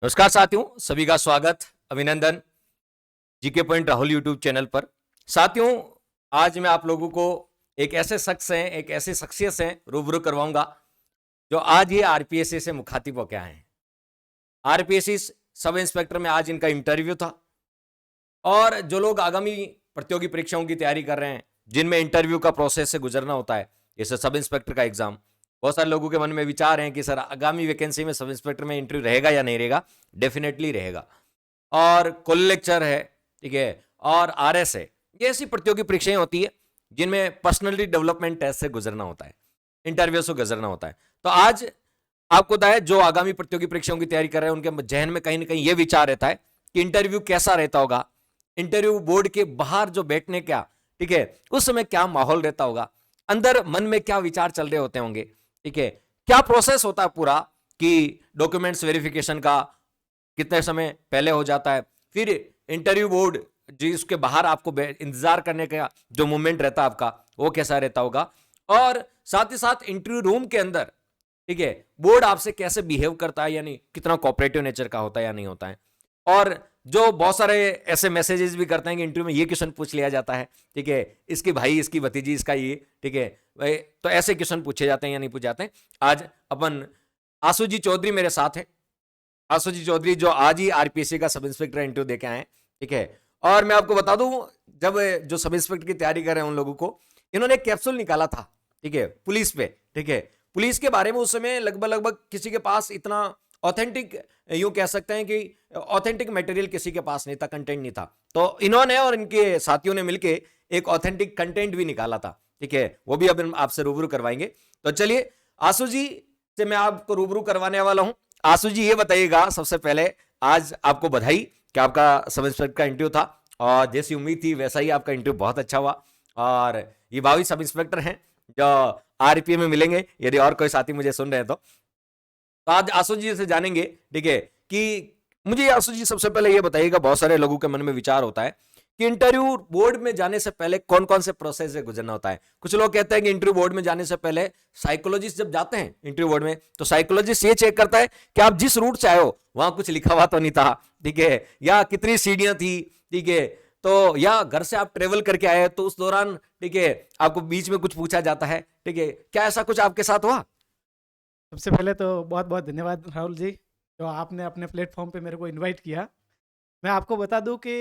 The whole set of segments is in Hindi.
नमस्कार साथियों, सभी का स्वागत, अभिनंदन GK point Rahul YouTube channel पर। साथियों, आज मैं आप लोगों को एक ऐसे शख्स हैं, एक ऐसे शख्सियत से रूबरू करवाऊंगा जो आज ही आरपीएससी से मुखातिब होकर आए हैं। आरपीएससी सब इंस्पेक्टर में आज इनका इंटरव्यू था और जो लोग आगामी प्रतियोगी परीक्षाओं की तैयारी कर रहे हैं, जिनमें इंटरव्यू का प्रोसेस से गुजरना होता है, जैसे सब इंस्पेक्टर का एग्जाम, बहुत सारे लोगों के मन में विचार हैं कि सर आगामी वैकेंसी में सब इंस्पेक्टर में इंटरव्यू रहेगा या नहीं रहेगा। डेफिनेटली रहेगा। और कुल लेक्चर है, ठीक है, और आरएस है। ये ऐसी प्रतियोगी परीक्षाएं होती है जिनमें पर्सनली डेवलपमेंट टेस्ट से गुजरना होता है, इंटरव्यू से गुजरना होता है। तो आज आपको पता है, जो आगामी प्रतियोगी परीक्षाओं की तैयारी कर रहे हैं उनके जहन में कहीं ना कहीं ये विचार रहता है कि इंटरव्यू कैसा रहता होगा, इंटरव्यू बोर्ड के बाहर जो बैठने का, ठीक है, उस समय क्या माहौल रहता होगा, अंदर मन में क्या विचार चल रहे होते होंगे, ठीक है, क्या प्रोसेस होता है पूरा, कि डॉक्यूमेंट्स वेरिफिकेशन का कितने समय पहले हो जाता है, फिर इंटरव्यू बोर्ड जिसके बाहर आपको इंतजार करने का जो मूवमेंट रहता है आपका, वो कैसा रहता होगा, और साथ ही साथ इंटरव्यू रूम के अंदर, ठीक है, बोर्ड आपसे कैसे बिहेव करता है, यानी कितना कोऑपरेटिव नेचर का होता है या नहीं होता है। और जो बहुत सारे ऐसे मैसेजेस भी करते हैं कि इंटरव्यू में ये क्वेश्चन पूछ लिया जाता है, ठीक है, इसकी भाई, इसकी भतीजी, इसका ये, ठीक है, तो ऐसे क्वेश्चन पूछे जाते हैं या नहीं पूछे जाते हैं। आज अपन आशु जी चौधरी मेरे साथ हैं। आशु जी चौधरी जो आज ही आरपीएससी का सब इंस्पेक्टर इंटरव्यू देके आए हैं, ठीक है। और मैं आपको बता दूं, जब जो सब इंस्पेक्टर की तैयारी कर रहे हैं उन लोगों को, इन्होंने एक कैप्सूल निकाला था, ठीक है, पुलिस पे, ठीक है, पुलिस के बारे में उस समय लगभग किसी के पास इतना ऑथेंटिक, यूं कह सकते हैं कि ऑथेंटिक मटेरियल किसी के पास नहीं था, कंटेंट नहीं था। तो इन्होंने और इनके साथियों ने मिलकर एक ऑथेंटिक कंटेंट भी निकाला था, ठीक है, वो भी अब आपसे रूबरू करवाएंगे। तो चलिए, आशु जी से मैं आपको रूबरू करवाने वाला हूं। आशु जी, ये बताइएगा सबसे पहले, आज आपको बधाई कि आपका सब इंस्पेक्टर का इंटरव्यू था और जैसी उम्मीद थी वैसा ही आपका इंटरव्यू बहुत अच्छा हुआ। और ये भावी सब इंस्पेक्टर हैं जो आरपीएम में मिलेंगे, यदि और कोई साथी मुझे सुन रहे हैं तो आज आशु जी से जानेंगे, ठीक है, कि मुझे आशु जी सबसे पहले ये बताइएगा, बहुत सारे लोगों के मन में विचार होता है कि इंटरव्यू बोर्ड में जाने से पहले कौन कौन से प्रोसेस से गुजरना होता है। कुछ लोग कहते हैं कि इंटरव्यू बोर्ड में जाने से पहले साइकोलॉजिस्ट जब जाते हैं इंटरव्यू बोर्ड में, तो साइकोलॉजिस्ट ये चेक करता है कि आप जिस रूट से आए हो वहां कुछ लिखा हुआ तो नहीं था, ठीक है, या कितनी सीढ़ियां थी, ठीक है, तो या घर से आप ट्रेवल करके आए तो उस दौरान, ठीक है, आपको बीच में कुछ पूछा जाता है, ठीक है, क्या ऐसा कुछ आपके साथ हुआ? सबसे पहले तो बहुत बहुत धन्यवाद राहुल जी, जो आपने अपने प्लेटफॉर्म पे मेरे को इनवाइट किया। मैं आपको बता दूं कि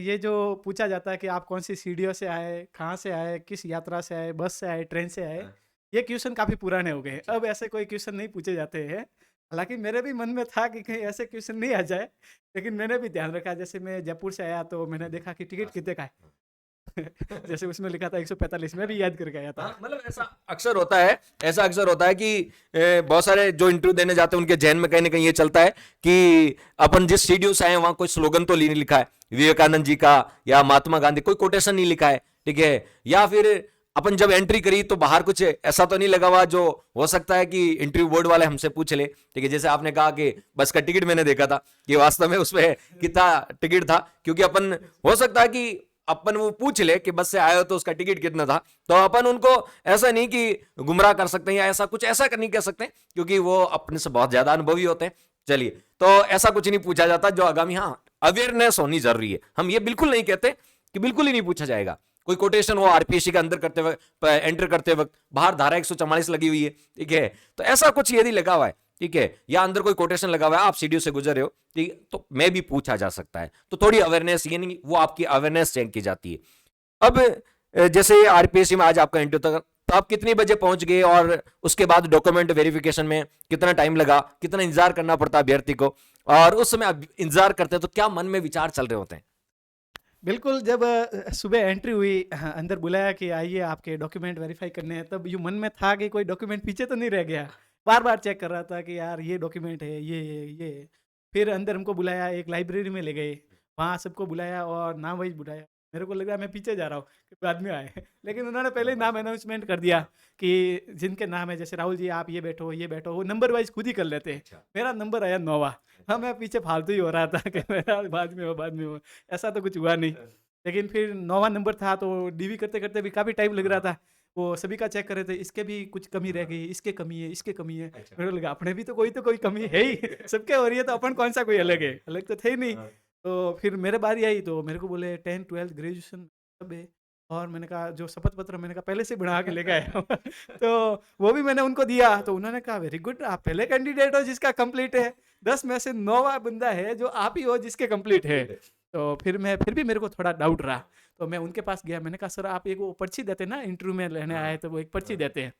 ये जो पूछा जाता है कि आप कौन सी सीढ़ियों से आए, कहाँ से आए, किस यात्रा से आए, बस से आए, ट्रेन से आए, हाँ, ये क्वेश्चन काफ़ी पुराने हो गए हैं। अच्छा, अब ऐसे कोई क्वेश्चन नहीं पूछे जाते हैं। हालांकि मेरे भी मन में था कि कहीं ऐसे क्वेश्चन नहीं आ जाए, लेकिन मैंने भी ध्यान रखा। जैसे मैं जयपुर से आया तो मैंने देखा कि टिकट कितने का है। जैसे उसमें लिखा था 145, मैं भी याद करके आया था। हाँ, मतलब ऐसा अक्सर होता है, ऐसा अक्सर होता है कि बहुत सारे जो इंटरव्यू देने जाते हैं उनके जहन में कहीं ना कहीं ये चलता है कि अपन जिस सीढ़ियों से आए वहां कोई स्लोगन तो नहीं लिखा है विवेकानंद जी का या महात्मा गांधी, कोई कोटेशन नहीं लिखा है, ठीक है, या फिर अपन जब एंट्री करी तो बाहर कुछ ऐसा तो नहीं लगा हुआ जो हो सकता है कि इंटरव्यू बोर्ड वाले हमसे पूछ ले, ठीक है। जैसे आपने कहा कि बस का टिकट मैंने देखा था कि वास्तव में उसमें कितना टिकट था, क्योंकि अपन हो सकता है कि अपन वो पूछ ले कि बस से आए हो तो उसका टिकट कितना था, तो अपन उनको ऐसा नहीं कि गुमराह कर सकते हैं या ऐसा कुछ ऐसा नहीं कह सकते, क्योंकि वो अपने से बहुत ज्यादा अनुभवी होते हैं। चलिए, तो ऐसा कुछ नहीं पूछा जाता जो आगामी, हाँ, अवेयरनेस होनी जरूरी है। हम ये बिल्कुल नहीं कहते कि बिल्कुल ही नहीं पूछा जाएगा। कोई कोटेशन हो आरपीएससी के अंदर करते वक्त, एंटर करते वक्त बाहर धारा 144 लगी हुई है, ठीक है, तो ऐसा कुछ यदि लगा हुआ है, ठीक है, या अंदर कोई कोटेशन लगा हुआ है, आप सीढ़ियों से गुजर रहे हो, ठीक है, तो मैं भी पूछा जा सकता है। तो थोड़ी अवेयरनेस, ये नहीं, वो आपकी अवेयरनेस चेक की जाती है। अब जैसे आरपीएससी में आज आपका इंटरव्यू था, तो आप कितनी बजे पहुंच गए और उसके बाद डॉक्यूमेंट वेरिफिकेशन में कितना टाइम लगा, कितना इंतजार करना पड़ता अभ्यर्थी को, और उस समय आप इंतजार करते हैं तो क्या मन में विचार चल रहे होते हैं? बिल्कुल, जब सुबह एंट्री हुई, अंदर बुलाया कि आइए आपके डॉक्यूमेंट वेरीफाई करने हैं, तब यूँ मन में था कि कोई डॉक्यूमेंट पीछे तो नहीं रह गया। बार-बार चेक कर रहा था कि यार ये डॉक्यूमेंट है, ये है। फिर अंदर हमको बुलाया, एक लाइब्रेरी में ले गए, वहाँ सबको बुलाया और नाम वाइज़ बुलाया। मेरे को लगा मैं पीछे जा रहा हूँ कि बाद में आए। लेकिन उन्होंने पहले ही नाम अनाउंसमेंट कर दिया कि जिनके नाम है, जैसे राहुल जी आप ये बैठो, वो नंबर वाइज़ खुद ही कर लेते हैं। अच्छा, मेरा नंबर आया 9वां। हाँ, मैं पीछे फालतू ही हो रहा था कि मेरा बाद में हो। ऐसा तो कुछ हुआ नहीं। लेकिन फिर 9वां नंबर था तो डीवी करते-करते भी काफ़ी टाइम लग रहा था। वो सभी का चेक कर रहे थे, इसके भी कुछ कमी रह गई, इसके कमी है, इसके कमी है। अच्छा। मेरे को लगा अपने भी तो कोई कमी है ही, सबके हो रही है तो अपन कौन-सा कोई अलग है, अलग तो थे ही नहीं। हाँ। तो फिर मेरे बारी आई तो मेरे को बोले 10th 12th ग्रेजुएशन सब है, और मैंने कहा जो शपथ पत्र मैंने कहा पहले से बना के लेके आया हूँ। तो वो भी मैंने उनको दिया, तो उन्होंने कहा वेरी गुड, आप पहले कैंडिडेट हो जिसका कंप्लीट है, 10 में से 9वां बंदा है जो आप ही हो जिसके कंप्लीट है। तो फिर भी मेरे को थोड़ा डाउट रहा, तो मैं उनके पास गया, मैंने कहा सर आप एक वो पर्ची देते हैं ना, इंटरव्यू में लेने हाँ, आए तो वो एक पर्ची हाँ। देते हैं।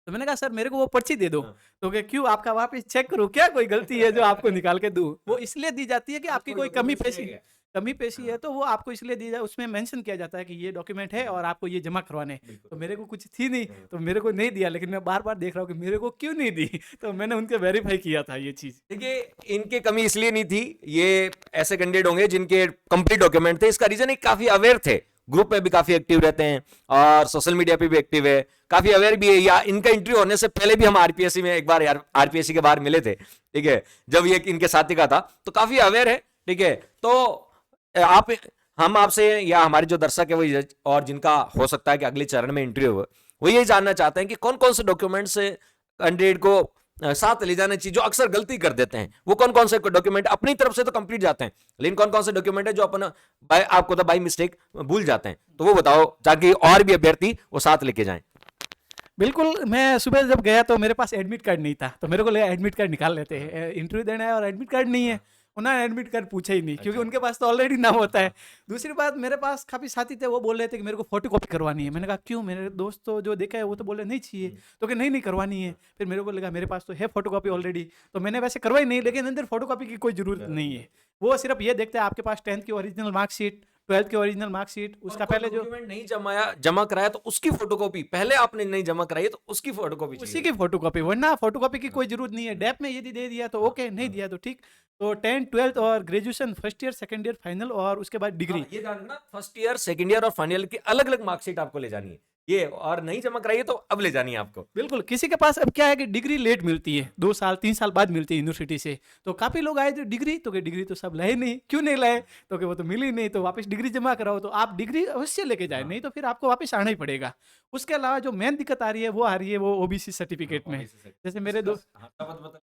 तो मैंने कहा सर मेरे को वो पर्ची दे दो। हाँ। तो कहे क्यों, आपका वापस चेक करूँ क्या, कोई गलती है जो आपको निकाल के दूँ? वो इसलिए दी जाती है कि हाँ, आपकी कोई कोई डॉक्यूमेंट्स नहीं है क्या? कमी पेशी है, हाँ। तो वो आपको इसलिए दी जाए, उसमें मेंशन किया जाता है कि ये डॉक्यूमेंट है और आपको ये जमा करवाने हैं। बिल्कुल। तो मेरे को कुछ थी नहीं, हाँ। तो मेरे को नहीं दिया, लेकिन मैं बार-बार देख रहा हूँ कि मेरे को क्यों नहीं दी? तो मैंने उनके वेरीफाई किया था ये चीज़। देखिए, इनकी कमी इसलिए नहीं थी, ये ऐसे कैंडिडेट होंगे जिनके कंप्लीट डॉक्यूमेंट थे। इसका रीजन है काफी अवेयर थे, ग्रुप में भी काफी एक्टिव रहते हैं और सोशल मीडिया पे भी एक्टिव है, काफी अवेयर भी है। या इनका इंटरव्यू होने से पहले भी हम आरपीएससी में एक बार यार आरपीएससी के बाहर मिले थे, ठीक है, जब ये इनके साथी का था, तो काफी अवेयर है, ठीक है। तो आप हम आपसे या हमारे जो दर्शक है वो और जिनका हो सकता है कि अगले चरण में इंटरव्यू हो, वो ये जानना चाहते हैं कि कौन कौन से डॉक्यूमेंट से कैंडिडेट को साथ ले जाने चाहिए, जो अक्सर गलती कर देते हैं। वो कौन कौन से डॉक्यूमेंट अपनी तरफ से तो कंप्लीट जाते हैं, लेकिन कौन कौन से डॉक्यूमेंट है जो अपन आपको तो बाई मिस्टेक भूल जाते हैं, तो वो बताओ ताकि और भी अभ्यर्थी वो साथ लेके जाएं। बिल्कुल, मैं सुबह जब गया तो मेरे पास एडमिट कार्ड नहीं था, तो मेरे को लगा एडमिट कार्ड निकाल लेते हैं। इंटरव्यू देना है और एडमिट कार्ड नहीं है, उन्होंने एडमिट कार्ड पूछा ही नहीं, क्योंकि अच्छा। उनके पास तो ऑलरेडी नाम होता है। दूसरी बात, मेरे पास काफ़ी साथी थे, वो बोल रहे थे कि मेरे को फोटोकॉपी करवानी है। मैंने कहा क्यों, मेरे दोस्त तो जो देखा है वो तो बोले नहीं चाहिए, तो कि नहीं करवानी है। फिर मेरे को लगा मेरे पास तो है फोटोकॉपी ऑलरेडी, तो मैंने वैसे करवाई नहीं, लेकिन अंदर फोटोकॉपी की कोई ज़रूरत नहीं है। वो सिर्फ ये देखते हैं आपके पास 10th की ओरिजिनल मार्कशीट, 12th की ओरिजिनल मार्कशीट, उसका पहले जो डॉक्यूमेंट नहीं जमा कराया तो उसकी फोटोकॉपी, पहले आपने नहीं जमा कराई है तो उसकी फोटोकॉपी उसी चाहिए। की फोटोकॉपी, वरना फोटोकॉपी की कोई जरूरत नहीं है। डैप में यदि दे दिया तो ओके, नहीं दिया तो ठीक। तो 10th 12th और graduation first year, second year, final और उसके बाद डिग्री। हाँ, ये ध्यान रखना, फर्स्ट ईयर, सेकंड ईयर और फाइनल ईयर की अलग अलग मार्कशीट आपको ले जानी है, ये और नहीं जमा कराई है तो अब ले जानी है आपको। बिल्कुल, किसी के पास अब क्या है कि डिग्री लेट मिलती है, 2 साल 3 साल बाद मिलती है यूनिवर्सिटी से। तो काफ़ी लोग आए थे डिग्री, तो कि डिग्री तो सब लाए नहीं, क्यों नहीं लाए? तो कि वो तो मिली नहीं, तो वापस डिग्री जमा कराओ। तो आप डिग्री अवश्य लेके जाएँ, हाँ। नहीं तो फिर आपको वापस आना ही पड़ेगा। उसके अलावा जो मेन दिक्कत आ रही है, वो आ रही है वो ओबीसी सर्टिफिकेट में। जैसे मेरे दो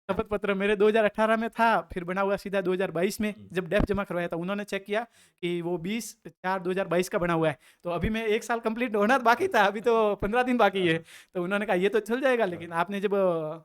शपथ पत्र मेरे 2018 में था, फिर बना हुआ सीधा 2022 में, जब डेफ जमा करवाया था उन्होंने चेक किया कि वो 20/4/2022 का बना हुआ है। तो अभी मैं 1 साल कंप्लीट होना बाकी था, अभी तो 15 दिन बाकी है। तो उन्होंने कहा ये तो चल जाएगा, लेकिन आपने जब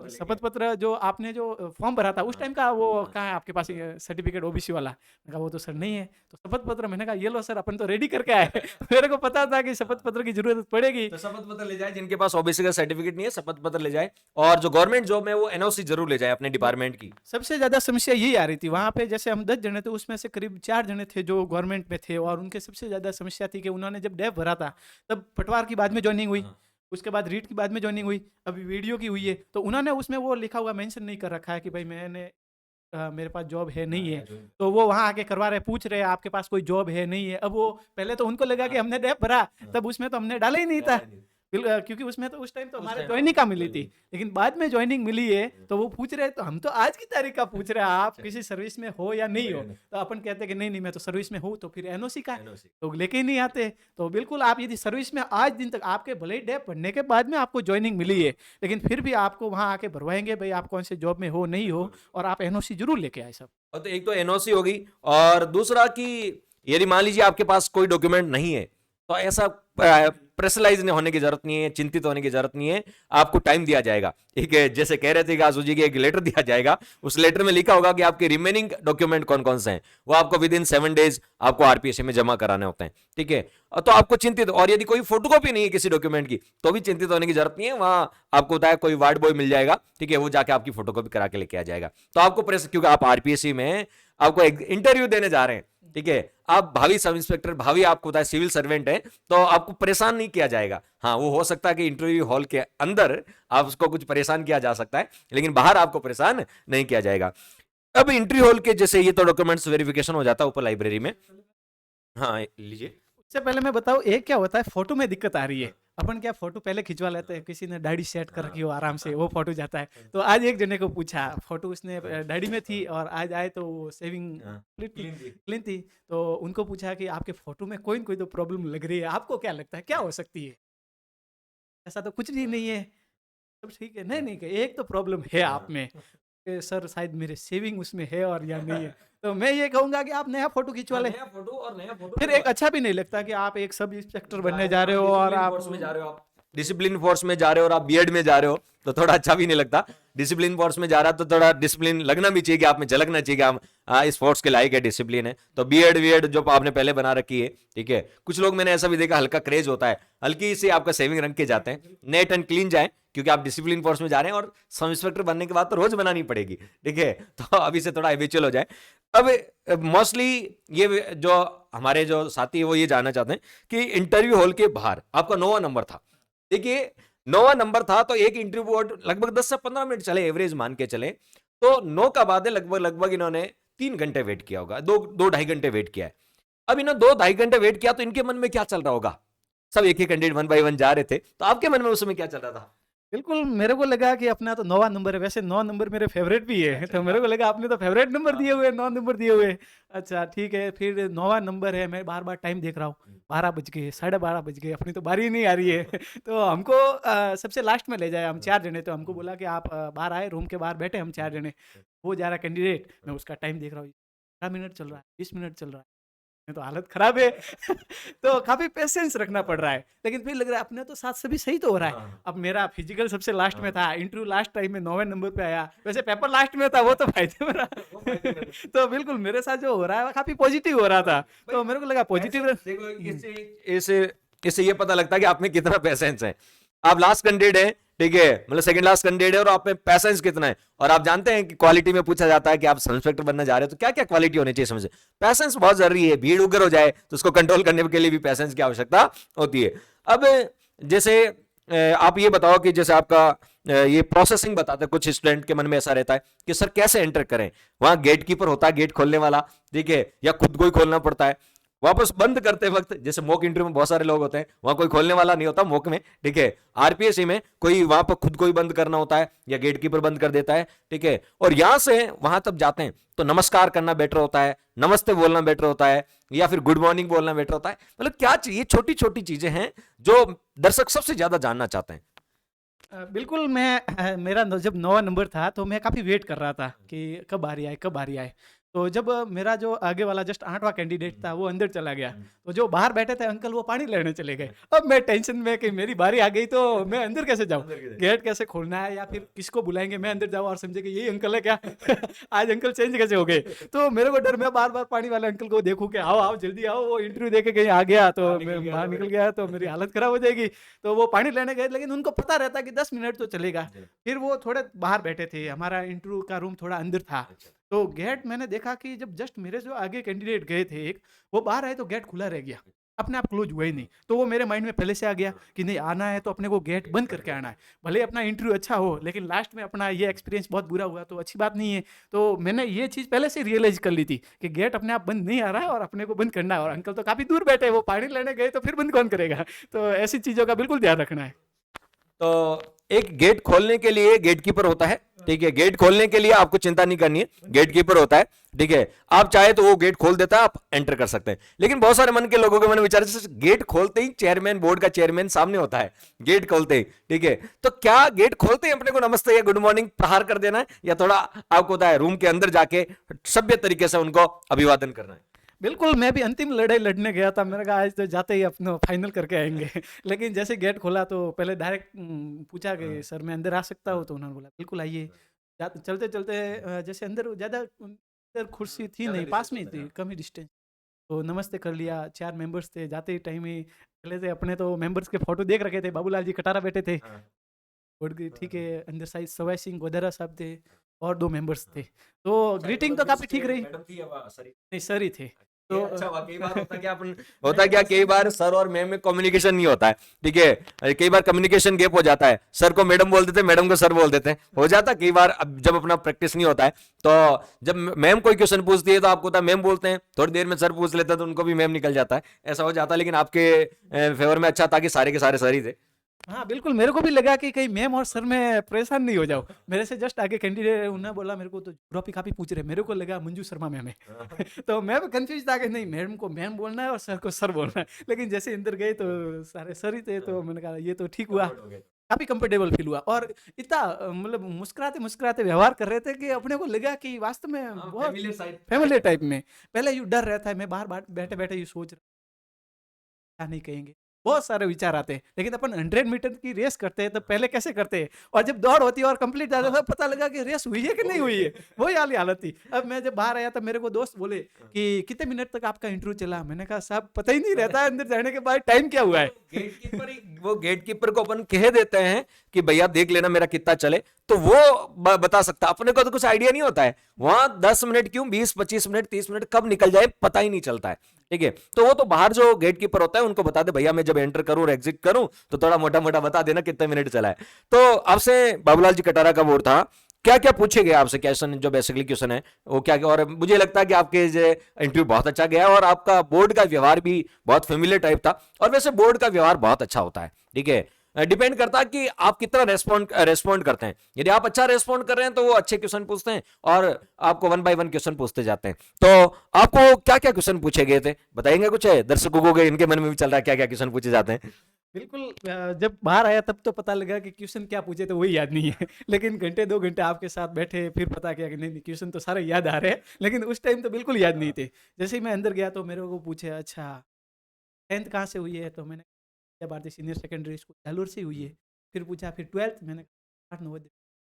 शपथ पत्र जो आपने जो फॉर्म भरा था उस टाइम का वो कहाँ है आपके पास, सर्टिफिकेट ओबीसी वाला? मैंने कहा वो तो सर नहीं है। तो शपथ पत्र, मैंने कहा ये लो सर, अपन तो रेडी करके आए। मेरे को पता था कि शपथ पत्र की जरूरत पड़ेगी। तो शपथ पत्र ले जाए, जिनके पास ओबीसी का सर्टिफिकेट नहीं है शपथ पत्र ले जाए, और जो गवर्नमेंट जॉब में वो एनओसी जरूर ले जाए अपने डिपार्टमेंट की। सबसे ज़्यादा समस्या यही आ रही थी वहाँ पे। जैसे हम 10 जने थे, उसमें से करीब 4 जने थे जो गवर्नमेंट में थे, और उनके सबसे ज़्यादा समस्या थी कि उन्होंने जब डेफ भरा था तब पटवार की बाद में ज्वाइनिंग हुई, हाँ। उसके बाद रीट की बाद में ज्वाइनिंग हुई, अभी वीडियो की हुई है। तो उन्होंने उसमें वो लिखा हुआ मेंशन नहीं कर रखा है कि भाई मेरे पास जॉब है नहीं है। तो वो वहाँ आके करवा रहे, पूछ रहे आपके पास कोई जॉब है नहीं है। अब वो पहले तो उनको लगा कि हमने डेफ भरा, तब उसमें तो हमने डाला ही नहीं था। क्योंकि उसमें तो उस टाइम तो हमारे ज्वाइनिंग का मिली थी, लेकिन बाद में ज्वाइनिंग मिली है तो वो पूछ रहे, तो हम तो आज की तारीख का पूछ रहे हैं आप किसी सर्विस में हो या नहीं हो। तो अपन कहते हैं कि नहीं मैं तो सर्विस में हूँ, तो फिर एनओसी का है, तो लेके ही नहीं आते। तो बिल्कुल, आप यदि सर्विस में आज दिन तक आपके भले ही डेप भरने के बाद में आपको ज्वाइनिंग मिली है, लेकिन फिर भी आपको वहाँ आके भरवाएंगे भाई आप कौन से जॉब में हो नहीं हो, और आप एनओसी जरूर लेके आए सब। और तो एक तो एनओसी होगी, और दूसरा कि यदि मान लीजिए आपके पास कोई डॉक्यूमेंट नहीं है, तो ऐसा प्रेशराइज होने की जरूरत नहीं है, चिंतित होने की जरूरत नहीं है। आपको टाइम दिया जाएगा, ठीक है, जैसे कह रहे थे कि आसू जी की एक लेटर दिया जाएगा, उस लेटर में लिखा होगा कि आपके रिमेनिंग डॉक्यूमेंट कौन कौन से हैं, वो आपको विद इन 7 डेज आपको आरपीएससी में जमा कराने होते हैं, ठीक है। तो आपको चिंतित, और यदि कोई फोटोकॉपी नहीं है किसी डॉक्यूमेंट की, तो भी चिंतित होने की जरूरत नहीं है। वहां आपको बताया कोई वार्ड बॉय मिल जाएगा, ठीक है, वो जाके आपकी फोटोकॉपी करा के लेके आ जाएगा। तो आपको प्रेस, क्योंकि आप आरपीएससी में आपको एक इंटरव्यू देने जा रहे हैं, ठीक है, आप भावी सब इंस्पेक्टर, भावी आपको बताया सिविल सर्वेंट है, तो आपको परेशान नहीं किया जाएगा। हाँ, वो हो सकता है कि इंटरव्यू हॉल के अंदर आप उसको कुछ परेशान किया जा सकता है, लेकिन बाहर आपको परेशान नहीं किया जाएगा। अब इंटरव्यू हॉल के जैसे ये तो डॉक्यूमेंट्स वेरिफिकेशन हो जाता है ऊपर लाइब्रेरी में। हाँ, लीजिए। उससे पहले मैं बताऊँ, एक क्या होता है, फोटो में दिक्कत आ रही है। अपन क्या फोटो पहले खिंचवा लेते हैं, किसी ने दाढ़ी सेट कर रखी हो आराम से, वो फोटो जाता है। तो आज एक जने को पूछा, फोटो उसने दाढ़ी में थी, और आज आए तो वो सेविंग क्लीन थी। तो उनको पूछा कि आपके फोटो में कोई न कोई तो प्रॉब्लम लग रही है, आपको क्या लगता है क्या हो सकती है? ऐसा तो कुछ भी नहीं है। सब ठीक है, नहीं नहीं एक तो प्रॉब्लम है आप में कि सर शायद मेरे सेविंग उसमें है और या नहीं है। तो मैं ये कहूंगा कि आप नया फोटो खिंचवा लें। नया फोटो और नया फोटो फिर एक अच्छा भी नहीं लगता कि आप एक सब इंस्पेक्टर बनने जा रहे हो और आप डिसिप्लिन फोर्स में जा रहे हो और आप बीएड में जा रहे हो तो थोड़ा अच्छा भी नहीं लगता। डिसिप्लिन फोर्स में जा रहा है तो थोड़ा डिसिप्लिन लगना भी चाहिए कि आप में झलकना चाहिए कि हम इस फोर्स के लायक है, डिसिप्लिन है। तो बीएड वीएड जो आपने पहले बना रखी है, ठीक है। कुछ लोग मैंने ऐसा भी देखा, हल्का क्रेज होता है, हल्की से आपका सेविंग रंग के जाते हैं, नेट एंड क्लीन जाए, क्योंकि आप डिसिप्लिन फोर्स में जा रहे हैं और सब इंस्पेक्टर बनने के बाद तो रोज बनानी पड़ेगी, ठीक है। तो अभी से थोड़ा हैबिचुअल हो जाए। अब मोस्टली ये जो हमारे जो साथी है वो ये जानना चाहते हैं कि इंटरव्यू हॉल के बाहर आपका 9वां नंबर था। देखिए 9वां नंबर था तो एक इंटरव्यू बोर्ड लगभग 10 से 15 मिनट चले, एवरेज मान के चले तो 9 का बाद लगभग इन्होंने 3 घंटे वेट किया होगा, दो ढाई घंटे वेट किया है। अब इन्होंने 2-2.5 घंटे वेट किया तो इनके मन में क्या चल रहा होगा? सब एक एक कैंडिडेट 1 बाय 1 जा रहे थे, तो आपके मन में उस समय क्या चल रहा था? बिल्कुल, मेरे को लगा कि अपना तो 9वां नंबर है, वैसे 9 नंबर मेरे फ़ेवरेट भी है, तो मेरे को लगा आपने तो फ़ेवरेट नंबर दिए हुए हैं, 9 नंबर दिए हुए हैं। अच्छा ठीक है, फिर 9वां नंबर है, मैं बार-बार टाइम देख रहा हूँ, 12 बज गए, साढ़े 12 बज गए, अपनी तो बारी ही नहीं आ रही है। तो हमको सबसे लास्ट में ले जाया, हम 4 जने, तो हमको बोला कि आप बाहर आए, रूम के बाहर बैठे हम 4 जने। वो जा रहा कैंडिडेट, मैं उसका टाइम देख रहा हूँ, 15 मिनट चल रहा है, 20 मिनट चल रहा है। ये तो हालत खराब है। तो काफ़ी पेशेंस रखना पड़ रहा है, लेकिन फिर लग रहा है अपने तो साथ सभी सही तो हो रहा है। हाँ। अब मेरा फिजिकल सबसे लास्ट में था, इंटरव्यू लास्ट टाइम में 9वें नंबर पे आया, वैसे पेपर लास्ट में था, वो तो फायदे में रहा। तो बिल्कुल मेरे साथ जो हो रहा है काफ़ी पॉजिटिव हो रहा था, तो मेरे को लगा पॉजिटिव। देखो इससे ये पता लगता है कि आप में कितना पेशेंस है। आप लास्ट कैंडिडेट है, ठीक है, मतलब सेकंड लास्ट कैंडिडेट है और आप में पैसेंस कितना है। और आप जानते हैं कि क्वालिटी में पूछा जाता है कि आप सब इंस्पेक्टर बनने जा रहे हो तो क्या क्या क्वालिटी होनी चाहिए, समझे। पैसेंस बहुत जरूरी है, भीड़ उग्र हो जाए तो उसको कंट्रोल करने के लिए भी पैसेंस की आवश्यकता होती है। अब जैसे आप ये बताओ कि जैसे आपका ये प्रोसेसिंग बताते हैं, कुछ स्टूडेंट के मन में ऐसा रहता है कि सर कैसे एंटर करें, वहां गेट कीपर होता है, गेट खोलने वाला, ठीक है, या खुद को ही खोलना पड़ता है। वापस बंद करते वक्त जैसे मॉक इंटरव्यू में बहुत सारे लोग होते हैं, वहां कोई खोलने वाला नहीं होता मॉक में, ठीक है। आरपीएससी में कोई वहां पर खुद को ही बंद करना होता है या गेट कीपर बंद कर देता है, ठीक है। और यहां से वहां तक जाते हैं तो नमस्कार करना बेटर होता है, नमस्ते बोलना बेटर होता है, या फिर गुड मॉर्निंग बोलना बेटर होता है। मतलब क्या चाहिए, छोटी छोटी चीजें हैं जो दर्शक सबसे ज्यादा जानना चाहते हैं। बिल्कुल मैं मेरा जब 9वां नंबर था तो मैं काफ़ी वेट कर रहा था कि कब बारी आए, कब बारी आए। तो जब मेरा जो आगे वाला जस्ट 8वां कैंडिडेट था वो अंदर चला गया, तो जो बाहर बैठे थे अंकल वो पानी लेने चले गए। अब मैं टेंशन में कि मेरी बारी आ गई तो मैं अंदर कैसे जाऊँ, गेट कैसे खोलना है या फिर किसको बुलाएंगे, मैं अंदर जाऊँ और समझे कि यही अंकल है क्या। आज अंकल चेंज कैसे हो गए। तो मेरे को डर, मैं बार बार पानी वाले अंकल को देखूँ कि आओ आओ जल्दी आओ, वो इंटरव्यू दे के कहीं आ गया तो मैं बाहर निकल गया तो मेरी हालत खराब हो जाएगी। तो वो पानी लेने गए, लेकिन उनको पता रहता कि 10 मिनट तो चलेगा। फिर वो थोड़े बाहर बैठे थे, हमारा इंटरव्यू का रूम थोड़ा अंदर था। तो गेट मैंने देखा कि जब जस्ट मेरे जो आगे कैंडिडेट गए थे एक, वो बाहर आए तो गेट खुला रह गया, अपने आप क्लोज हुआ ही नहीं। तो वो मेरे माइंड में पहले से आ गया कि नहीं, आना है तो अपने को गेट बंद करके आना है, भले अपना इंटरव्यू अच्छा हो लेकिन लास्ट में अपना ये एक्सपीरियंस बहुत बुरा हुआ तो अच्छी बात नहीं है। तो मैंने ये चीज़ पहले से रियलाइज कर ली थी कि गेट अपने आप बंद नहीं आ रहा है और अपने को बंद करना है। और अंकल तो काफ़ी दूर बैठे, वो पानी लेने गए तो फिर बंद कौन करेगा। तो ऐसी चीज़ों का बिल्कुल ध्यान रखना है। तो एक गेट खोलने के लिए गेट कीपर होता है, ठीक है। गेट खोलने के लिए आपको चिंता नहीं करनी है, गेट कीपर होता है, ठीक है। आप चाहे तो वो गेट खोल देता है, आप एंटर कर सकते हैं। लेकिन बहुत सारे मन के लोगों के मन में विचार है गेट खोलते ही चेयरमैन, बोर्ड का चेयरमैन सामने होता है, गेट खोलते ही, ठीक है। तो क्या गेट खोलते ही अपने को नमस्ते या गुड मॉर्निंग प्रहार कर देना है, या थोड़ा आपको होता है रूम के अंदर जाके सभ्य तरीके से उनको अभिवादन करना है? बिल्कुल, मैं भी अंतिम लड़ाई लड़ने गया था। मैंने कहा आज तो जाते ही अपना फाइनल करके आएँगे। लेकिन जैसे गेट खोला तो पहले डायरेक्ट पूछा कि सर मैं अंदर आ सकता हूँ? तो उन्होंने बोला बिल्कुल आइए। चलते-चलते जैसे अंदर ज़्यादा अंदर कुर्सी थी नहीं, पास में ही थी, कम ही डिस्टेंस। तो नमस्ते कर लिया, 4 मेंबर्स थे। जाते ही टाइम ही पहले से अपने तो मेंबर्स के फ़ोटो देख रखे थे, बाबूलाल जी कटारा बैठे थे। बोर्ड के ठीक है, अंदर साइड सवाई सिंह गोदारा साहब थे और 2 मेंबर्स थे। तो ग्रीटिंग तो काफ़ी ठीक रही। नहीं, सर ही थे। तो अच्छा हुआ, कई बार होता क्या अपन होता क्या, कई बार सर और मैम में कम्युनिकेशन नहीं होता है, ठीक है। कई बार कम्युनिकेशन गैप हो जाता है, सर को मैडम बोल देते हैं, मैडम को सर बोल देते हैं, हो जाता है कई बार। अब जब अपना प्रैक्टिस नहीं होता है तो जब मैम कोई क्वेश्चन पूछती है तो आपको होता है मैम बोलते हैं, थोड़ी देर में सर पूछ लेते हैं तो उनको भी मैम निकल जाता है, ऐसा हो जाता है। लेकिन आपके फेवर में अच्छा था कि सारे के सारे सर ही थे। हाँ, बिल्कुल, मेरे को भी लगा कि कहीं मैम और सर मैं परेशान नहीं हो जाऊँ। मेरे से जस्ट आगे कैंडिडेट उन्होंने बोला मेरे को तो ज्योग्राफी काफ़ी पूछ रहे हैं, मेरे को लगा मंजू शर्मा मैम है। तो मैं भी कन्फ्यूज़ था कि नहीं मैम को मैम बोलना है और सर को सर बोलना है। लेकिन जैसे अंदर गए तो सारे सर ही थे, तो मैंने कहा ये तो ठीक हुआ। कम्फर्ट हो गए। काफ़ी कंफर्टेबल फ़ील हुआ और इतना मतलब मुस्कुराते-मुस्कुराते व्यवहार कर रहे थे कि अपने को लगा कि वास्तव में हाँ, बहुत फ़ैमिलियर साइड फ़ैमिलियर टाइप में। पहले यूँ डर रहता है, मैं बाहर बैठे-बैठे यूँ सोच क्या नहीं कहेंगे। बहुत सारे विचार आते हैं, लेकिन अपन 100 मीटर की रेस करते हैं, तो पहले कैसे करते हैं और जब दौड़ होती है और कंप्लीट जाता है, हाँ, तब पता लगा कि रेस हुई है कि नहीं हुई है। वही वाली हालत थी। अब मैं जब बाहर आया तब मेरे को दोस्त बोले कि कितने मिनट तक आपका इंटरव्यू चला? मैंने कहा साहब पता ही नहीं रहता है अंदर जाने के बाद टाइम क्या हुआ है। वो गेटकीपर को अपन कह देते हैं कि भैया देख लेना मेरा कितना चले, तो वो बता सकता है। अपने को तो कुछ आइडिया नहीं होता है, वहां 10 मिनट क्यों 20 25 मिनट 30 मिनट कब निकल जाए पता ही नहीं चलता है। ठीक है, तो वो तो बाहर जो गेटकीपर होता है उनको बता दे भैया मैं जब एंटर करूं और एग्जिट करूं तो थोड़ा मोटा मोटा बता देना कितने मिनट चला है। तो आपसे बाबूलाल जी कटारा का बोर्ड था, क्या क्या पूछे गए आपसे क्वेश्चन, जो बेसिकली क्वेश्चन है वो क्या क्या, और मुझे लगता है कि आपके जो इंटरव्यू बहुत अच्छा गया और आपका बोर्ड का व्यवहार भी बहुत फेमिलियर टाइप था। और वैसे बोर्ड का व्यवहार बहुत अच्छा होता है, ठीक है, डिपेंड करता है कि आप कितना रेस्पॉन्ड करते हैं। यदि आप अच्छा रेस्पॉन्ड कर रहे हैं तो वो अच्छे क्वेश्चन पूछते हैं और आपको 1 बाय 1 क्वेश्चन पूछते जाते हैं। तो आपको क्या क्या क्वेश्चन पूछे गए थे, बताएंगे कुछ है दर्शकों को, इनके मन में भी चल रहा है क्या क्या क्वेश्चन पूछे जाते हैं। बिल्कुल जब बाहर आया तब तो पता लगा कि क्वेश्चन क्या पूछे तो वही याद नहीं है। लेकिन घंटे 2 घंटे आपके साथ बैठे फिर पता किया कि नहीं क्वेश्चन तो सारे याद आ रहे हैं, लेकिन उस टाइम तो बिल्कुल याद नहीं थे। जैसे ही मैं अंदर गया तो मेरे को पूछे अच्छा 10th कहाँ से हुई है? तो मैंने कहा भारतीय सीनियर सेकेंडरी स्कूल जालोर से हुई है। फिर पूछा फिर 12th मैंने कहा 8 नवोदय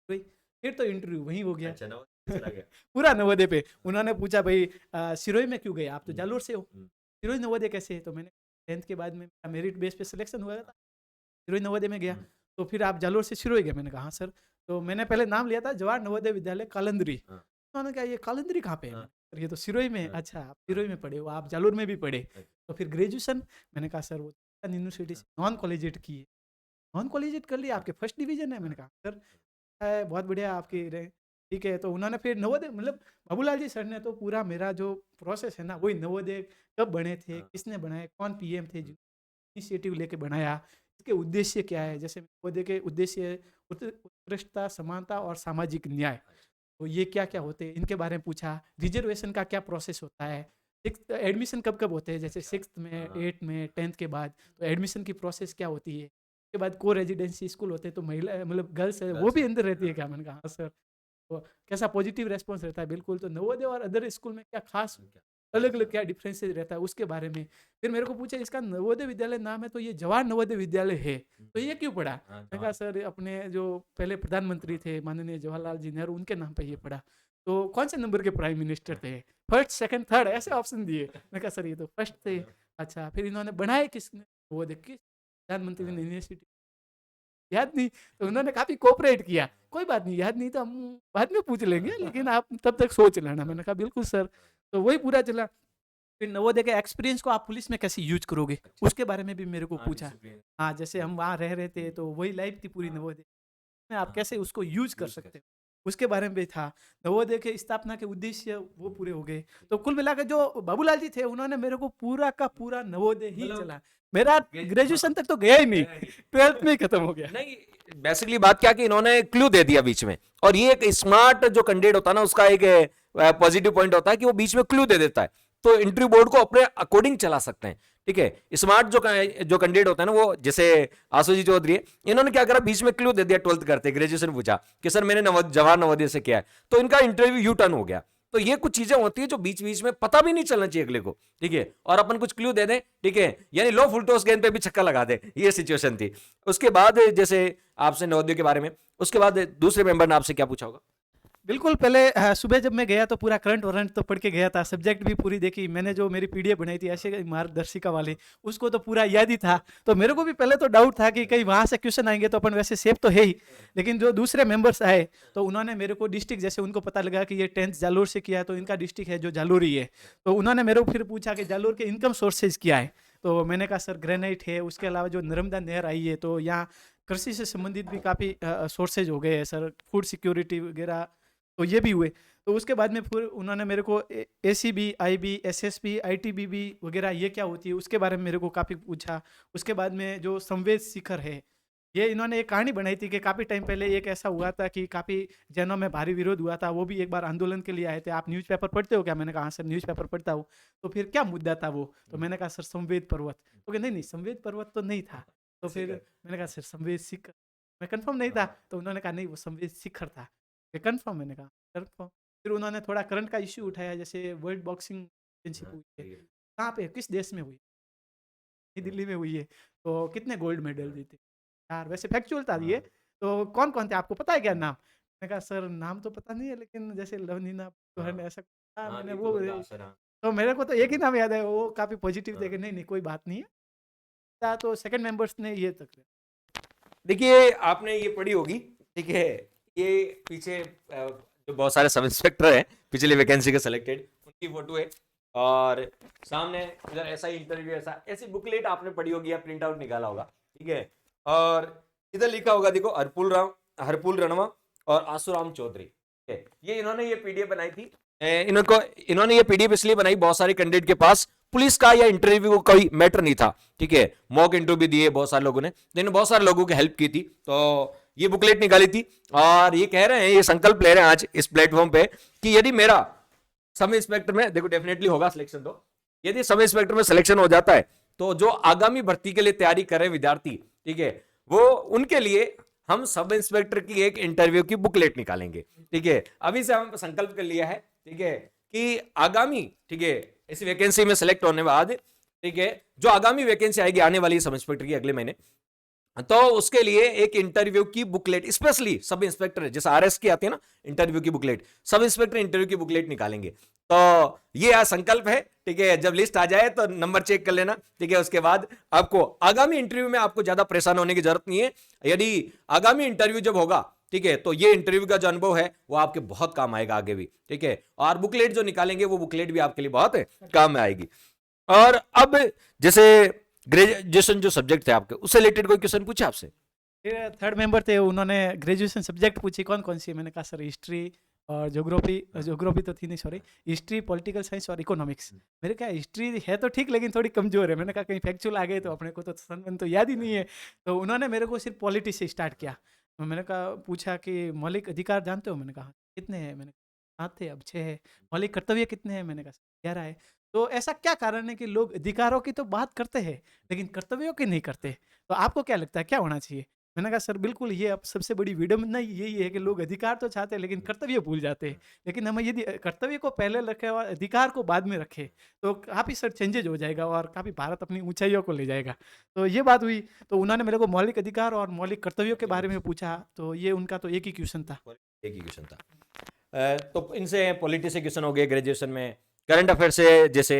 हुई। फिर तो इंटरव्यू वहीं हो गया। अच्छा, नवोदय चला गया। पूरा नवोदय पे। उन्होंने पूछा भई सिरोही में क्यों गए? आप तो जालोर से हो। हम्म, सिरोही नवोदय कैसे? तो मैंने 10th के बाद में मेरिट बेस पे सिलेक्शन हुआ था। सिरोही नवोदय में गया। हम्म, तो फिर आप जालोर से सिरोही गए? मैंने कहा हाँ सर। तो मैंने पहले नाम लिया था जवाहर नवोदय विद्यालय कालंदरी। हाँ, उन्होंने कहा ये कालंदरी कहाँ पे है? हाँ, सर ये तो सिरोही में है। हाँ, अच्छा आप हाँ, सिरोही में पढ़े हो, आप जालोर में भी पढ़े। अच्छा, तो फिर ग्रेजुएशन? मैंने कहा सर वो यूनिवर्सिटी से नॉन कॉलेजिएट की है। नॉन कॉलेजिएट कर लिया, आपके फर्स्ट डिवीजन है? मैंने कहा सर है बहुत बढ़िया आपकी रैंक। ठीक है, तो उन्होंने फिर नवोदय मतलब बाबूलाल जी सर ने तो पूरा मेरा जो प्रोसेस है ना वही नवोदय कब बने थे, हाँ, किसने बनाए, कौन पीएम थे, हम्म, इनिशिएटिव लेके बनाया, इसके उद्देश्य क्या है, जैसे नवोदय के उद्देश्य उत्कृष्टता, समानता और सामाजिक न्याय, तो ये क्या क्या होते हैं इनके बारे में पूछा। रिजर्वेशन का क्या प्रोसेस होता है, सिक्स एडमिशन कब कब होते हैं, जैसे सिक्स में, हाँ, 8th में, 10th के बाद, तो एडमिशन की प्रोसेस क्या होती है। उसके बाद को रेजिडेंसी स्कूल होते हैं, तो महिला मतलब गर्ल्स है वो गर्ल्स भी है, अंदर रहती है हाँ, क्या? मैंने कहा हाँ सर। तो कैसा पॉजिटिव रेस्पॉन्स रहता है? बिल्कुल। तो नवोदय और अदर स्कूल में क्या खास क्या अलग अलग हाँ, क्या डिफरेंसेस रहता है उसके बारे में। फिर मेरे को पूछा इसका नवोदय विद्यालय नाम है तो ये जवाहर नवोदय विद्यालय है, तो ये क्यों पढ़ा? हाँ, मैंने कहा सर अपने जो पहले प्रधानमंत्री थे माननीय जवाहरलाल जी नेहरू उनके नाम पे ये पढ़ा। तो कौन से नंबर के प्राइम मिनिस्टर थे? फर्स्ट, सेकंड, थर्ड ऐसे ऑप्शन दिए। मैंने कहा सर ये तो फर्स्ट थे। अच्छा फिर इन्होंने बनाए किसने? वो देखिए प्रधानमंत्री ने यूनिवर्सिटी याद नहीं, तो उन्होंने काफ़ी कोऑपरेट किया। कोई बात नहीं, याद नहीं तो हम बाद में पूछ लेंगे, लेकिन आप तब तक सोच लेना। मैंने कहा बिल्कुल सर। तो वही पूरा चला। फिर नवोदय के एक्सपीरियंस को आप पुलिस में कैसे यूज़ करोगे? अच्छा, उसके बारे में भी मेरे को हाँ, पूछा। डिसिप्लिन, हाँ, जैसे हम वहाँ रह रहे थे तो वही लाइफ़ थी पूरी नवोदय में, आप हाँ, कैसे उसको यूज़ कर यूज कर, सकते हो? उसके बारे में भी था। नवोदय के स्थापना के उद्देश्य वो पूरे हो गए। तो कुल मिलाकर जो बाबूलाल जी थे उन्होंने मेरे को पूरा का पूरा नवोदय ही मतलब चला। मेरा हाँ, ग्रेजुएशन तक तो गया ही नहीं, गया नहीं। 12th में ही खत्म हो गया। नहीं, बेसिकली बात क्या कि इन्होंने क्लू दे दिया बीच में, और ये एक स्मार्ट जो कैंडिडेट होता है ना उसका एक पॉजिटिव पॉइंट होता है कि वो बीच में क्लू दे देता है, तो इंटरव्यू बोर्ड को अपने अकॉर्डिंग चला सकते हैं। ठीक है, स्मार्ट जो कैंडिडेट होता है ना, वो जैसे आशु जी चौधरी है, इन्होंने क्या करा बीच में क्लू दे दिया, 12th करते ग्रेजुएशन पूछा कि सर मैंने जवाहर नवोदय से किया है, तो इनका इंटरव्यू यू टर्न हो गया। तो ये कुछ चीजें होती है जो बीच बीच में पता भी नहीं चलना चाहिए अगले को, ठीक है, और अपन कुछ क्लू दे दें, ठीक है, यानी लो फुल टॉस गेंद पे भी छक्का लगा दे, ये सिचुएशन थी। उसके बाद जैसे आपसे नवोदय के बारे में, उसके बाद दूसरे मेंबर ने आपसे क्या पूछा होगा। बिल्कुल, पहले सुबह जब मैं गया तो पूरा करंट वरंट तो पढ़ के गया था, सब्जेक्ट भी पूरी देखी। मैंने जो मेरी पीडीएफ बनाई थी ऐसे मार्गदर्शिका वाली, उसको तो पूरा याद ही था। तो मेरे को भी पहले तो डाउट था कि कहीं वहाँ से क्वेश्चन आएँगे तो अपन वैसे सेफ तो है ही। लेकिन जो दूसरे मेंबर्स आए, तो उन्होंने मेरे को डिस्ट्रिक्ट जैसे उनको पता लगा कि ये 10th जालोर से किया है, तो इनका डिस्ट्रिक्ट है जो जालोर ही है। तो उन्होंने मेरे को फिर पूछा कि जालोर के इनकम सोर्सेज़ क्या है? तो मैंने कहा सर ग्रेनाइट है, उसके अलावा जो नर्मदा नहर आई है, तो यहाँ कृषि से संबंधित भी काफ़ी सोर्सेज़ हो गए हैं सर, फूड सिक्योरिटी वगैरह, तो ये भी हुए। तो उसके बाद में फिर उन्होंने मेरे को एसीबी, आईबी, एसएसबी, आईटीबीबी वगैरह ये क्या होती है उसके बारे में मेरे को काफ़ी पूछा। उसके बाद में जो संवेद शिखर है, ये इन्होंने एक कहानी बनाई थी कि काफ़ी टाइम पहले एक ऐसा हुआ था कि काफ़ी जैनों में भारी विरोध हुआ था। वो भी एक बार आंदोलन के लिए आए थे। आप न्यूज़पेपर पढ़ते हो क्या? मैंने कहा हाँ सर न्यूज़पेपर पढ़ता हूँ। तो फिर क्या मुद्दा था वो? तो मैंने कहा सर संवेद पर्वत। तो कहे नहीं संवेद पर्वत तो नहीं था। तो फिर शिखर। मैंने कहा सर संवेद शिखर। मैं कंफर्म नहीं था। तो उन्होंने कहा नहीं वो संवेद शिखर था। कंफर्म? मैंने कहा कंफर्म। फिर उन्होंने थोड़ा करंट का इश्यू उठाया, जैसे वर्ल्ड बॉक्सिंग चैंपियनशिप हुई है। कहाँ पे? किस देश में हुई? नई दिल्ली में हुई है। तो कितने गोल्ड मेडल जीते? यार वैसे फैक्चुअल था ये। तो कौन-कौन थे आपको पता है क्या नाम? मैंने कहा सर नाम तो पता नहीं है, लेकिन जैसे लवनीना दुल्हन ऐसा था, मैंने वो तो मेरे को तो एक ही नाम याद है, वो काफ़ी पॉजिटिव थे कि नहीं, नहीं कोई बात नहीं है। था तो सेकंड मेंबर्स ने ये तक देखिए आपने ये पढ़ी होगी, ठीक है, ये पीछे जो बहुत सारे सब इंस्पेक्टर हैं पिछली वैकेंसी के सिलेक्टेड, उनकी फोटो है और सामने इधर ऐसा ही इंटरव्यू, ऐसा ऐसी बुकलेट आपने पढ़ी होगी या प्रिंट आउट निकाला होगा, ठीक है। और इधर लिखा होगा देखो हरपुल रणवा और आसूराम चौधरी, ठीक है। ये इन्होंने ये पीडीएफ बनाई थी। इन्होंने ये पीडीएफ इसलिए बनाई, बहुत सारे कैंडिडेट के पास पुलिस का या इंटरव्यू को कोई मैटर नहीं था, ठीक है। मॉक इंटरव्यू दिए बहुत सारे लोगों ने, तो इन्होंने बहुत सारे लोगों की हेल्प की थी, तो ये बुकलेट निकाली थी और ये कह रहे हैं, ये संकल्प ले रहे हैं आज इस प्लेटफॉर्म पे कि यदि मेरा सब इंस्पेक्टर में, देखो डेफिनेटली होगा सिलेक्शन, तो यदि सब इंस्पेक्टर में सिलेक्शन हो जाता है तो जो आगामी भर्ती के लिए तैयारी कर रहे विद्यार्थी, ठीक है, वो उनके लिए हम सब इंस्पेक्टर की एक इंटरव्यू की बुकलेट निकालेंगे, ठीक है। अभी से हम संकल्प कर लिया है, ठीक है, कि आगामी, ठीक है, इस वैकेंसी में सिलेक्ट होने बाद, ठीक है, जो आगामी वैकेंसी आएगी आने वाली सब इंस्पेक्टर की अगले महीने, तो उसके लिए एक इंटरव्यू की बुकलेट स्पेशली सब इंस्पेक्टर, जैसे आरएस की आती है ना इंटरव्यू की बुकलेट, सब इंस्पेक्टर इंटरव्यू की बुकलेट निकालेंगे। तो ये आज संकल्प है, ठीक है। जब लिस्ट आ जाए तो नंबर चेक कर लेना, ठीक है। उसके बाद आपको आगामी इंटरव्यू में आपको ज्यादा परेशान होने की जरूरत नहीं है। यदि आगामी इंटरव्यू जब होगा, ठीक है, तो ये इंटरव्यू का जो अनुभव है वो आपके बहुत काम आएगा आगे भी, ठीक है। और बुकलेट जो निकालेंगे वो बुकलेट भी आपके लिए बहुत काम में आएगी। और अब जैसे ग्रेजुएशन जो सब्जेक्ट थे आपके, उससे रिलेटेड कोई क्वेश्चन पूछा आपसे? फिर थर्ड मेंबर थे, उन्होंने ग्रेजुएशन सब्जेक्ट पूछी कौन-कौन सी है? मैंने कहा सर हिस्ट्री और ज्योग्राफी तो थी नहीं, सॉरी, हिस्ट्री, पॉलिटिकल साइंस और इकोनॉमिक्स। मेरे क्या हिस्ट्री है तो ठीक, लेकिन थोड़ी कमज़ोर है। मैंने कहा कहीं फैक्चुअल आ गए तो अपने को तो सन-वन तो याद ही नहीं है। तो उन्होंने मेरे को सिर्फ पॉलिटी से स्टार्ट किया। तो मैंने कहा, पूछा कि मौलिक अधिकार जानते हो? मैंने कहा कितने हैं? मैंने कहा 7 थे, अब 6 है। मौलिक कर्तव्य कितने हैं? मैंने कहा 11 है। तो ऐसा क्या कारण है कि लोग अधिकारों की तो बात करते हैं, लेकिन कर्तव्यों की नहीं करते? तो आपको क्या लगता है क्या होना चाहिए? मैंने कहा सर बिल्कुल, ये अब सबसे बड़ी विडंबना यही है कि लोग अधिकार तो चाहते हैं लेकिन कर्तव्य भूल जाते हैं। लेकिन हम यदि कर्तव्य को पहले रखें और अधिकार को बाद में रखें, तो काफ़ी सर चेंजेज हो जाएगा और काफ़ी भारत अपनी ऊंचाइयों को ले जाएगा। तो ये बात हुई। तो उन्होंने मेरे को मौलिक अधिकार और मौलिक कर्तव्यों के बारे में पूछा, तो ये उनका तो एक ही क्वेश्चन था। एक ही क्वेश्चन था। तो इनसे पॉलिटी से क्वेश्चन हो गए ग्रेजुएशन में, करंट अफेयर से जैसे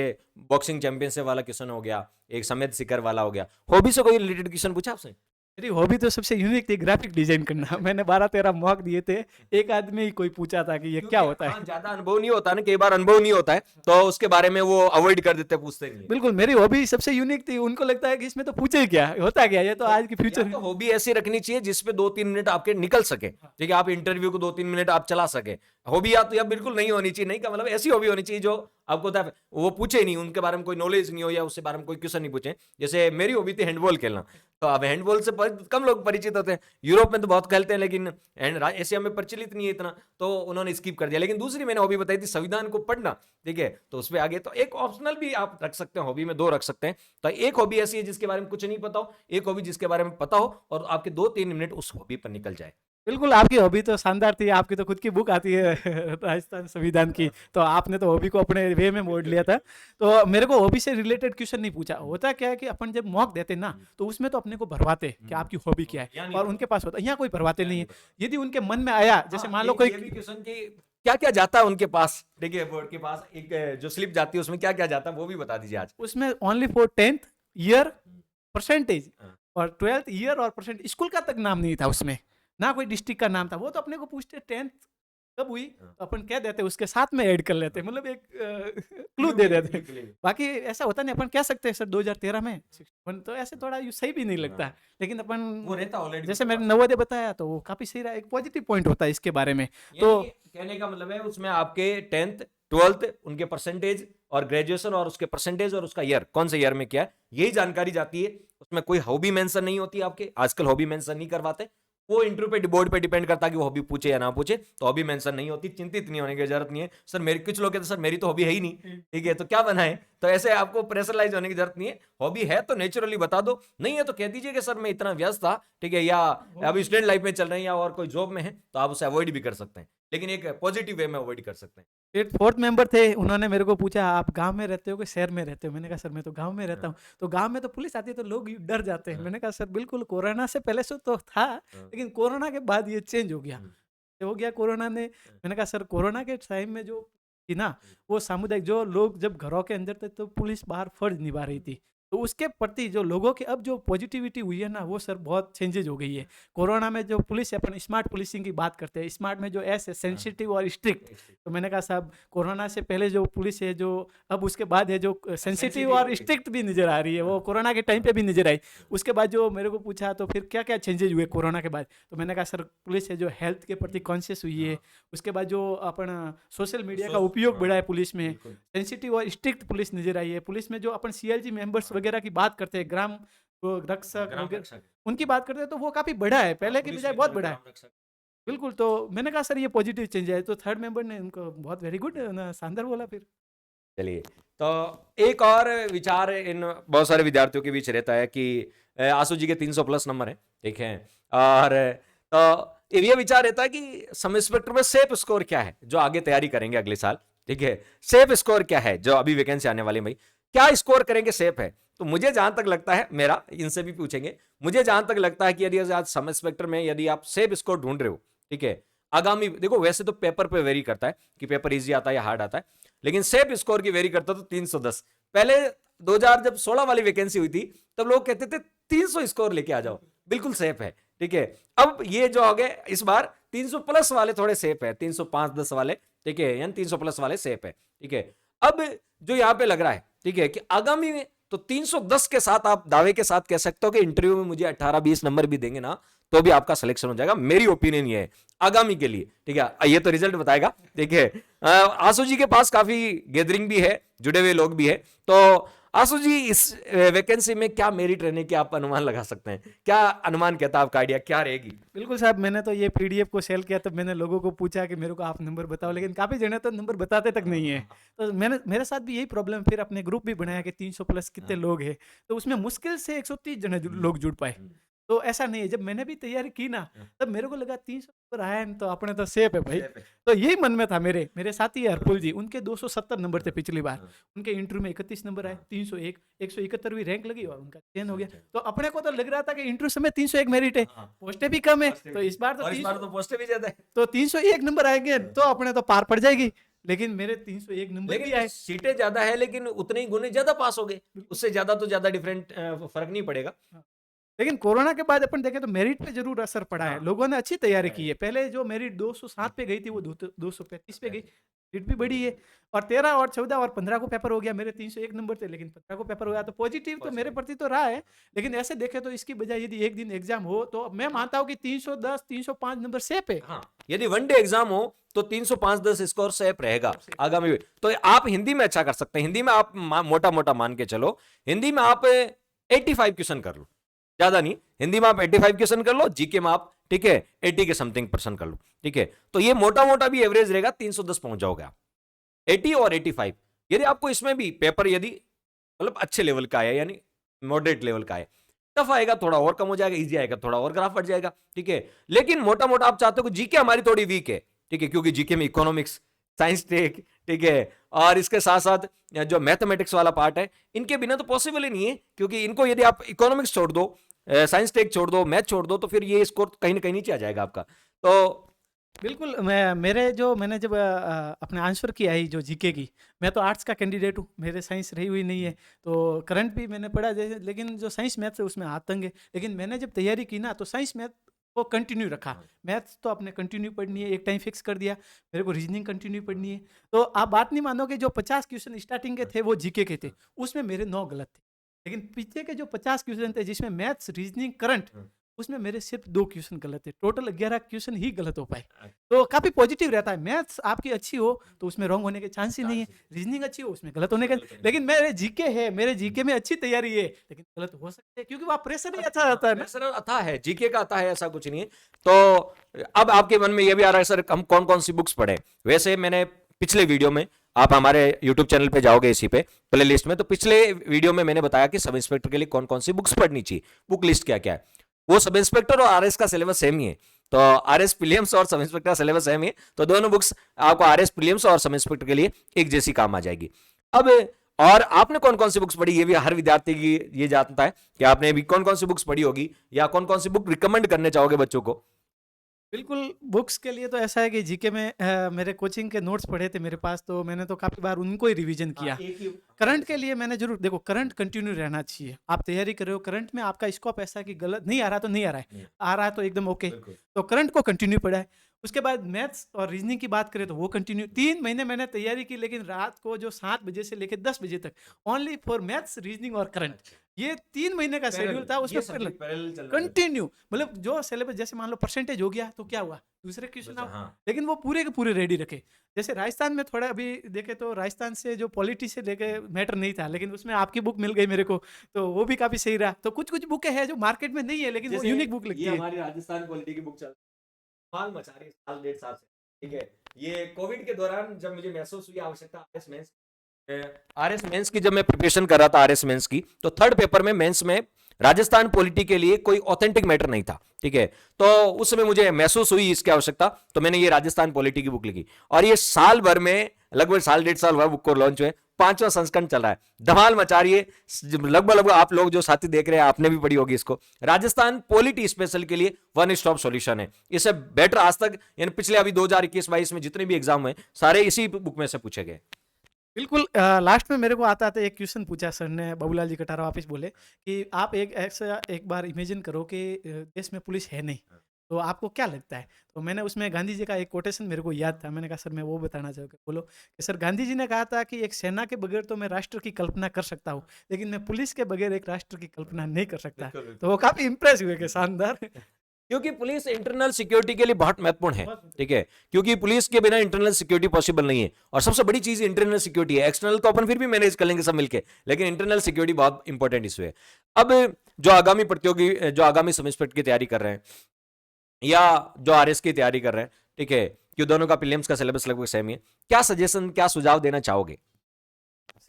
बॉक्सिंग चैंपियनशिप वाला क्वेश्चन हो गया, एक समेत शिखर वाला हो गया। हॉबी से कोई रिलेटेड क्वेश्चन पूछा आपसे? मेरी हॉबी तो सबसे यूनिक थी, ग्राफिक डिजाइन करना। मैंने 12-13 मॉक दिए थे, एक आदमी ही कोई पूछा था कि ये क्या होता है। हाँ, ज्यादा अनुभव नहीं होता ना, कई बार अनुभव नहीं होता है तो उसके बारे में वो अवॉइड कर देते, पूछते नहीं है। बिल्कुल, मेरी हॉबी सबसे यूनिक थी। उनको लगता है कि इसमें तो पूछे ही क्या, होता क्या, ये तो आज की फ्यूचर। तो हॉबी ऐसी रखनी चाहिए जिसपे 2-3 मिनट आपके निकल सके, ठीक है, आप इंटरव्यू को 2-3 मिनट आप चला सके। हॉबी या तो या बिल्कुल नहीं होनी चाहिए, नहीं का मतलब ऐसी हॉबी होनी चाहिए जो आपको होता है वो पूछे नहीं, उनके बारे में कोई नॉलेज नहीं हो या उसके बारे में कोई क्वेश्चन नहीं पूछे। जैसे मेरी हॉबी थी हैंडबॉल खेलना, तो अब हैंडबॉल से कम लोग परिचित होते हैं, यूरोप में तो बहुत खेलते हैं लेकिन एशिया में प्रचलित नहीं है इतना, तो उन्होंने स्किप कर दिया। लेकिन दूसरी मैंने हॉबी बताई थी संविधान को पढ़ना, ठीक है, तो उस पर आगे तो एक ऑप्शनल भी आप रख सकते हैं, हॉबी में 2 रख सकते हैं। तो एक हॉबी ऐसी है जिसके बारे में कुछ नहीं पता हो, एक हॉबी जिसके बारे में पता हो और आपके 2-3 मिनट उस हॉबी पर निकल जाए। बिल्कुल, आपकी हॉबी तो शानदार थी। आपकी तो खुद की बुक आती है राजस्थान संविधान की, तो आपने तो हॉबी को अपने वे में मोड़ लिया था। तो मेरे को हॉबी से रिलेटेड क्वेश्चन नहीं पूछा। होता क्या है कि अपन जब मॉक देते ना, तो उसमें तो अपने को भरवाते कि आपकी हॉबी क्या है, और उनके पास होता, यहाँ कोई भरवाते नहीं है। यदि उनके मन में आया, जैसे मान लो कोई क्वेश्चन की क्या क्या जाता है उनके पास, देखिए बोर्ड के पास एक जो स्लिप जाती है उसमें क्या क्या जाता है वो भी बता दीजिए आज। उसमें only for 10th year percentage और 12th ईयर और परसेंट, स्कूल का तक नाम नहीं था उसमें, ना कोई डिस्ट्रिक्ट का नाम था। वो तो अपने को पूछते 10th कब हुई, तो अपन कह देते उसके साथ में ऐड कर लेते, मतलब एक क्लू दे देते। बाकी ऐसा होता नहीं, अपन कह सकते हैं सर 2013 में 61, तो ऐसे थोड़ा यू सही भी नहीं लगता। लेकिन अपन वो रहता ऑलरेडी, जैसे मैंने नवोदय बताया तो वो काफी सही रहा, एक पॉजिटिव पॉइंट होता है इसके बारे में। तो कहने का मतलब है उसमें आपके 10th 12th उनके परसेंटेज और ग्रेजुएशन और उसके परसेंटेज और उसका ईयर, कौन से ईयर में किया है, यही जानकारी जाती है। उसमें कोई हॉबी मेंशन नहीं होती आपके, आजकल हॉबी मेंशन नहीं करवाते। वो इंटरव्यू पे बोर्ड पे डिपेंड करता है कि वो हॉबी पूछे या ना पूछे, तो हॉबी मेंशन नहीं होती, चिंतित नहीं होने की जरूरत नहीं है। सर मेरी, कुछ लोग कहते हैं सर मेरी तो हॉबी है ही नहीं, ठीक है तो क्या बनाए, तो ऐसे आपको प्रेशराइज होने की जरूरत नहीं है। हॉबी है तो नेचुरली बता दो, नहीं है तो कह दीजिए कि सर मैं इतना व्यस्त था, ठीक है, या अभी स्टूडेंट लाइफ में चल रहे हैं या और कोई जॉब में है, तो आप उसे अवॉइड भी कर सकते हैं, लेकिन एक पॉजिटिव वे में अवॉइड कर सकते हैं। फिर फोर्थ मेंबर थे, उन्होंने मेरे को पूछा आप गांव में रहते हो कि शहर में रहते हो? मैंने कहा सर मैं तो गांव में रहता हूँ। तो गांव में तो पुलिस आती है तो लोग डर जाते हैं। मैंने कहा सर बिल्कुल कोरोना से पहले से तो था, लेकिन कोरोना के बाद ये चेंज हो गया। ये हो गया कोरोना ने। मैंने कहा सर कोरोना के टाइम में जो थी ना, वो सामुदायिक, जो लोग जब घरों के अंदर थे तो पुलिस बाहर फर्ज निभा रही थी, तो उसके प्रति जो लोगों की अब जो पॉजिटिविटी हुई है ना, वो सर बहुत चेंजेज हो गई है। कोरोना में जो पुलिस है, अपन स्मार्ट पुलिसिंग की बात करते हैं, स्मार्ट में जो एस है सेंसिटिव और स्ट्रिक्ट। तो मैंने कहा साहब कोरोना से पहले जो पुलिस है, जो अब उसके बाद है, जो सेंसिटिव और स्ट्रिक्ट भी नजर आ रही है, वो कोरोना के टाइम पे भी नजर आई। उसके बाद जो मेरे को पूछा तो फिर क्या क्या चेंजेज हुए कोरोना के बाद, तो मैंने कहा सर पुलिस है जो हेल्थ के प्रति कॉन्शियस हुई है। उसके बाद जो अपन सोशल मीडिया का उपयोग बढ़ा है पुलिस में, सेंसिटिव और स्ट्रिक्ट पुलिस नजर आई है। पुलिस में जो अपन सीएलजी मेंबर्स वगैरह की बात करते हैं, ग्राम वो रक्षक वगैरह, उनकी बात करते हैं, तो वो काफी बढ़ा है, पहले की बजाय बहुत बढ़ा है। बिल्कुल, तो मैंने कहा सर ये पॉजिटिव चेंज है। तो थर्ड मेंबर ने उनको बहुत वेरी गुड शानदार बोला। फिर चलिए, तो एक और विचार इन बहुत सारे विद्यार्थियों के बीच रहता है कि आशु जी के 300 प्लस नंबर है, ठीक है, और तो ये विचार रहता है कि सब इंस्पेक्टर में सेफ स्कोर क्या है, जो आगे तैयारी करेंगे अगले साल, ठीक है, सेफ स्कोर क्या है जो अभी वैकेंसी आने वाली है, भाई क्या स्कोर करेंगे सेफ है। तो मुझे जहां तक लगता है, मेरा इनसे भी पूछेंगे, मुझे जहां तक लगता है कि यदि आज सब इंस्पेक्टर में यदि आप सेफ स्कोर ढूंढ रहे हो, ठीक है, आगामी देखो वैसे तो पेपर पे वेरी करता है कि पेपर इजी आता है या हार्ड आता है, लेकिन सेफ स्कोर की वेरी करता तो 310। पहले 2016 वाली वैकेंसी हुई थी तब लोग कहते थे 300 स्कोर लेके आ जाओ, बिल्कुल सेफ है, ठीक है। अब ये जो हो गए इस बार 300 प्लस वाले थोड़े सेफ है, 305-10 वाले, ठीक है, यानी 300 प्लस वाले सेफ है, ठीक है। अब जो यहां पे लग रहा है, ठीक है, कि आगामी में तो 310 के साथ आप दावे के साथ कह सकते हो कि इंटरव्यू में मुझे 18-20 नंबर भी देंगे ना तो भी आपका सिलेक्शन हो जाएगा। मेरी ओपिनियन ये है आगामी के लिए, ठीक है, ये तो रिजल्ट बताएगा, ठीक है। आशु जी के पास काफी गैदरिंग भी है, जुड़े हुए लोग भी है, तो आशु जी इस वैकेंसी में क्या मेरिट रहने की आप अनुमान लगा सकते हैं, क्या अनुमान कहता है, आपका आइडिया क्या रहेगी? बिल्कुल साहब, मैंने तो ये पीडीएफ को सेल किया, तब मैंने लोगों को पूछा कि मेरे को आप नंबर बताओ, लेकिन काफी जने तो नंबर बताते तक नहीं है। तो मैंने, मेरे साथ भी यही प्रॉब्लम, फिर अपने ग्रुप भी बनाया कि 300 प्लस कितने लोग हैं, तो उसमें मुश्किल से 130 जने लोग जुड़ पाए। तो ऐसा नहीं है, जब मैंने भी तैयारी की ना, तब मेरे को लगा 300 नंबर आया है, तो अपने तो सेफ है भाई। तो यही मन में था। मेरे साथी है हरपुल जी, उनके 270 नंबर थे पिछली बार, उनके इंटरव्यू में 31 नंबर आए, 301, 171वीं रैंक लगी और उनका चयन हो गया। तो अपने को तो लग रहा था कि इंटरव्यू समय 301 मेरिट है, पोस्टें भी कम है, तो इस बार तो पोस्टें भी ज्यादा है, तो 301 नंबर आएंगे तो अपने तो पार पड़ जाएगी। लेकिन मेरे 301 नंबर भी आए। सीटें ज्यादा है लेकिन उतने ही गुने ज्यादा पास हो गए, उससे ज्यादा तो ज्यादा डिफरेंट फर्क नहीं पड़ेगा। लेकिन कोरोना के बाद अपन देखें तो मेरिट पे जरूर असर पड़ा है। लोगों ने अच्छी तैयारी की है। पहले जो मेरिट 207 पे गई थी वो 235 पे गई, सीट भी बढ़ी है। और 13 और 14 और 15 को पेपर हो गया। मेरे 301 नंबर थे लेकिन 15 को पेपर हो गया, तो पॉजिटिव तो मेरे प्रति तो रहा है। लेकिन ऐसे देखें तो इसकी बजाय यदि एक दिन एग्जाम हो तो मैं मानता हूँ कि 310 305 नंबर सेफ है। हाँ, यदि वन डे एग्जाम हो तो 305-10 स्कोर सेफ रहेगा आगामी। तो आप हिंदी में अच्छा कर सकते हैं, हिंदी में आप मोटा मोटा मान के चलो, हिंदी में आप 85 क्वेश्चन कर लो, ज्यादा नहीं, हिंदी में आप 85 क्वेश्चन कर लो, जीके में आप, ठीक है, 80 के समथिंग % कर लो, ठीक है। तो ये मोटा मोटा भी एवरेज रहेगा, 310 पहुंच जाओगे आप, 80 और 85। यदि आपको इसमें भी पेपर यदि मतलब अच्छे लेवल का है, यानी मॉडरेट लेवल का है, टफ आएगा थोड़ा और कम हो जाएगा, इजी आएगा थोड़ा और ग्राफ बढ़ जाएगा, ठीक है। लेकिन मोटा मोटा आप चाहते हो कि जीके हमारी थोड़ी वीक है, ठीक है, क्योंकि जीके में इकोनॉमिक्स, साइंस टेक, ठीक है, और इसके साथ साथ जो मैथमेटिक्स वाला पार्ट है, इनके बिना तो पॉसिबल ही नहीं है, क्योंकि इनको यदि आप इकोनॉमिक्स छोड़ दो, साइंस टेक छोड़ दो, मैथ छोड़ दो, तो फिर ये स्कोर कहीं ना कहीं नीचे आ जाएगा आपका। तो बिल्कुल, मैंने जब अपने आंसर की आई जो जीके की, मैं तो आर्ट्स का कैंडिडेट हूँ, मेरे साइंस रही हुई नहीं है, तो करंट भी मैंने पढ़ा जैसे, लेकिन जो साइंस मैथ है उसमें हाथ तंग है। लेकिन मैंने जब तैयारी की ना तो साइंस मैथ को कंटिन्यू रखा, मैथ्स तो अपने कंटिन्यू पढ़नी है, एक टाइम फिक्स कर दिया, मेरे को रीजनिंग कंटिन्यू पढ़नी है। तो आप बात नहीं मानोगे, जो 50 क्वेश्चन स्टार्टिंग के थे वो जीके के थे, उसमें मेरे 9 गलत थे। लेकिन पीछे के जो 50 क्वेश्चन थे जिसमें मैथ्स, रीजनिंग, करंट, उसमें मेरे सिर्फ 2 क्वेश्चन गलत थे, टोटल 11 क्वेश्चन ही गलत हो पाए। तो काफ़ी पॉजिटिव रहता है, मैथ्स आपकी अच्छी हो तो उसमें रॉन्ग होने के चांस ही नहीं है, रीजनिंग अच्छी हो उसमें गलत होने के, लेकिन मेरे जीके है, मेरे जीके में अच्छी तैयारी है, लेकिन गलत हो सकते हैं क्योंकि वहाँ प्रेशर ही अच्छा रहता है ना। सर अथा है, जीके का अथा है, ऐसा कुछ नहीं है। तो अब आपके मन में ये भी आ रहा है सर हम कौन कौन सी बुक्स पढ़े। वैसे मैंने पिछले वीडियो में, आप हमारे यूट्यूब चैनल पे जाओगे इसी पे प्ले लिस्ट में, तो पिछले वीडियो में मैंने बताया कि सब इंस्पेक्टर के लिए कौन कौन सी बुक्स पढ़नी चाहिए, बुक लिस्ट क्या क्या है। वो सब इंस्पेक्टर और आरएस का सिलेबस सेम ही है, तो आरएस प्रीलिम्स और सब इंस्पेक्टर का सिलेबस सेम ही है, तो दोनों बुक्स आपको आरएस प्रीलिम्स और सब इंस्पेक्टर के लिए एक जैसी काम आ जाएगी। अब और आपने कौन कौन सी बुक्स पढ़ी, ये भी हर विद्यार्थी की ये जानता है कि आपने भी कौन कौन सी बुक्स पढ़ी होगी या कौन कौन सी बुक रिकमेंड करने चाहोगे बच्चों को। बिल्कुल, बुक्स के लिए तो ऐसा है कि जीके में मेरे कोचिंग के नोट्स पड़े थे मेरे पास, तो मैंने तो काफ़ी बार उनको ही रिवीजन किया। करंट के लिए मैंने ज़रूर देखो, करंट कंटिन्यू रहना चाहिए। आप तैयारी कर रहे हो, करंट में आपका स्कोप ऐसा है कि गलत नहीं आ रहा तो नहीं आ रहा है, आ रहा है तो एकदम ओके। तो करंट को कंटिन्यू पढ़ा है। उसके बाद मैथ्स और रीजनिंग की बात करें तो वो कंटिन्यू 3 महीने मैंने तैयारी की, लेकिन रात को जो 7 बजे से लेकर 10 बजे तक ओनली फॉर मैथ्स, रीजनिंग और करंट, ये 3 महीने का शेड्यूल था। उसमें कंटिन्यू, मतलब जो सिलेबस, जैसे मान लो परसेंटेज हो गया तो क्या हुआ, दूसरे क्वेश्चन आओ, लेकिन वो पूरे के पूरे रेडी रखे। जैसे राजस्थान में थोड़ा अभी देखे तो राजस्थान से जो पॉलिटी से लेके मैटर नहीं था, लेकिन उसमें आपकी बुक मिल गई मेरे को, तो वो भी काफी सही रहा। तो कुछ कुछ बुकें हैं जो मार्केट में नहीं है, लेकिन वो यूनिक बुक लगती है। हमारी राजस्थान पॉलिटी की बुक चल माल मचा रही है साल डेढ़ साल से, ठीक है। ये कोविड के दौरान जब मुझे महसूस हुई आवश्यकता आरएस मेंस की, जब मैं प्रिपरेशन कर रहा था आरएस मेंस की, तो थर्ड पेपर में मेंस में राजस्थान पॉलिटी के लिए कोई ऑथेंटिक मैटर नहीं था, ठीक है। तो उस समय मुझे महसूस हुई इसकी आवश्यकता, तो मैंने ये राजस्थान पॉलिटी की बुक लिखी, और ये साल भर में लगभग साल डेढ़ साल हुआ बुक को लॉन्च हुए, 5वां संस्करण चल रहा है, धमाल मचा रही है। लगभग आप लोग जो साथी देख रहे हैं आपने भी पढ़ी होगी इसको। राजस्थान पॉलिटी स्पेशल के लिए वन स्टॉप सॉल्यूशन है, इससे बेटर आज तक यानी पिछले अभी 2021-22 में जितने भी एग्जाम हुए सारे इसी बुक में से पूछे गए। बिल्कुल, लास्ट में मेरे को आता आता एक क्वेश्चन पूछा सर ने, बाबूलाल जी कटारा वापस बोले कि आप एक ऐसा एक बार इमेजिन करो कि देश में पुलिस है नहीं, तो आपको क्या लगता है। तो मैंने उसमें गांधी जी का एक कोटेशन मेरे को याद था, मैंने कहा सर मैं वो बताना चाहूँगा। बोलो कि सर, गांधी जी ने कहा था कि एक सेना के बगैर तो मैं राष्ट्र की कल्पना कर सकता हूँ, लेकिन मैं पुलिस के बगैर एक राष्ट्र की कल्पना नहीं कर सकता। तो वो काफ़ी इंप्रेस हुए कि शानदार। क्योंकि पुलिस इंटरनल सिक्योरिटी के लिए बहुत महत्वपूर्ण है, ठीक है, क्योंकि पुलिस के बिना इंटरनल सिक्योरिटी पॉसिबल नहीं है, और सबसे बड़ी चीज इंटरनल सिक्योरिटी है। एक्सटर्नल तो अपन फिर भी मैनेज कर लेंगे सब मिलके, लेकिन इंटरनल सिक्योरिटी बहुत इंपॉर्टेंट इशू है। अब जो आगामी प्रतियोगी, जो आगामी सब इंस्पेक्टर की तैयारी कर रहे हैं या जो आरएस की तैयारी कर रहे हैं, ठीक है, कि दोनों का प्रीलिम्स का सिलेबस लगभग सेम ही है, क्या सजेशन, क्या सुझाव देना चाहोगे।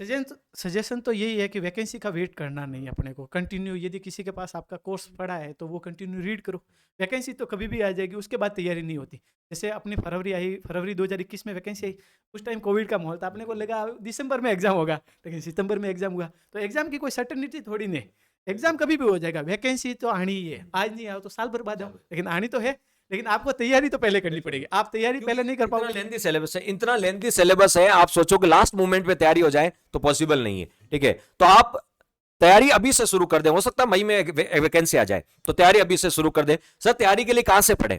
सजेशन तो यही है कि वैकेंसी का वेट करना नहीं है अपने को, कंटिन्यू, यदि किसी के पास आपका कोर्स पड़ा है तो वो कंटिन्यू रीड करो। वैकेंसी तो कभी भी आ जाएगी, उसके बाद तैयारी नहीं होती। जैसे अपनी फरवरी आई, फरवरी 2021 में वैकेंसी आई, उस टाइम कोविड का माहौल था, अपने को लगा दिसंबर में एग्जाम होगा, लेकिन सितंबर में एग्जाम हुआ। तो एग्जाम की कोई सर्टेनिटी थोड़ी नहीं, एग्जाम कभी भी हो जाएगा। वैकेंसी तो आनी ही है, आज नहीं आओ तो साल भर बाद आओ, लेकिन आनी तो है। लेकिन आपको तैयारी तो पहले करनी पड़ेगी, आप तैयारी पहले नहीं कर पाओगे। लेंथी सिलेबस है, इतना लेंथी सिलेबस है, आप सोचो कि लास्ट मोमेंट पे तैयारी हो जाए तो पॉसिबल नहीं है, ठीक है। तो आप तैयारी अभी से शुरू कर दें, हो सकता है मई में वैकेंसी आ जाए, तो तैयारी अभी से शुरू कर दें। सर तैयारी के लिए कहां से पढ़ें।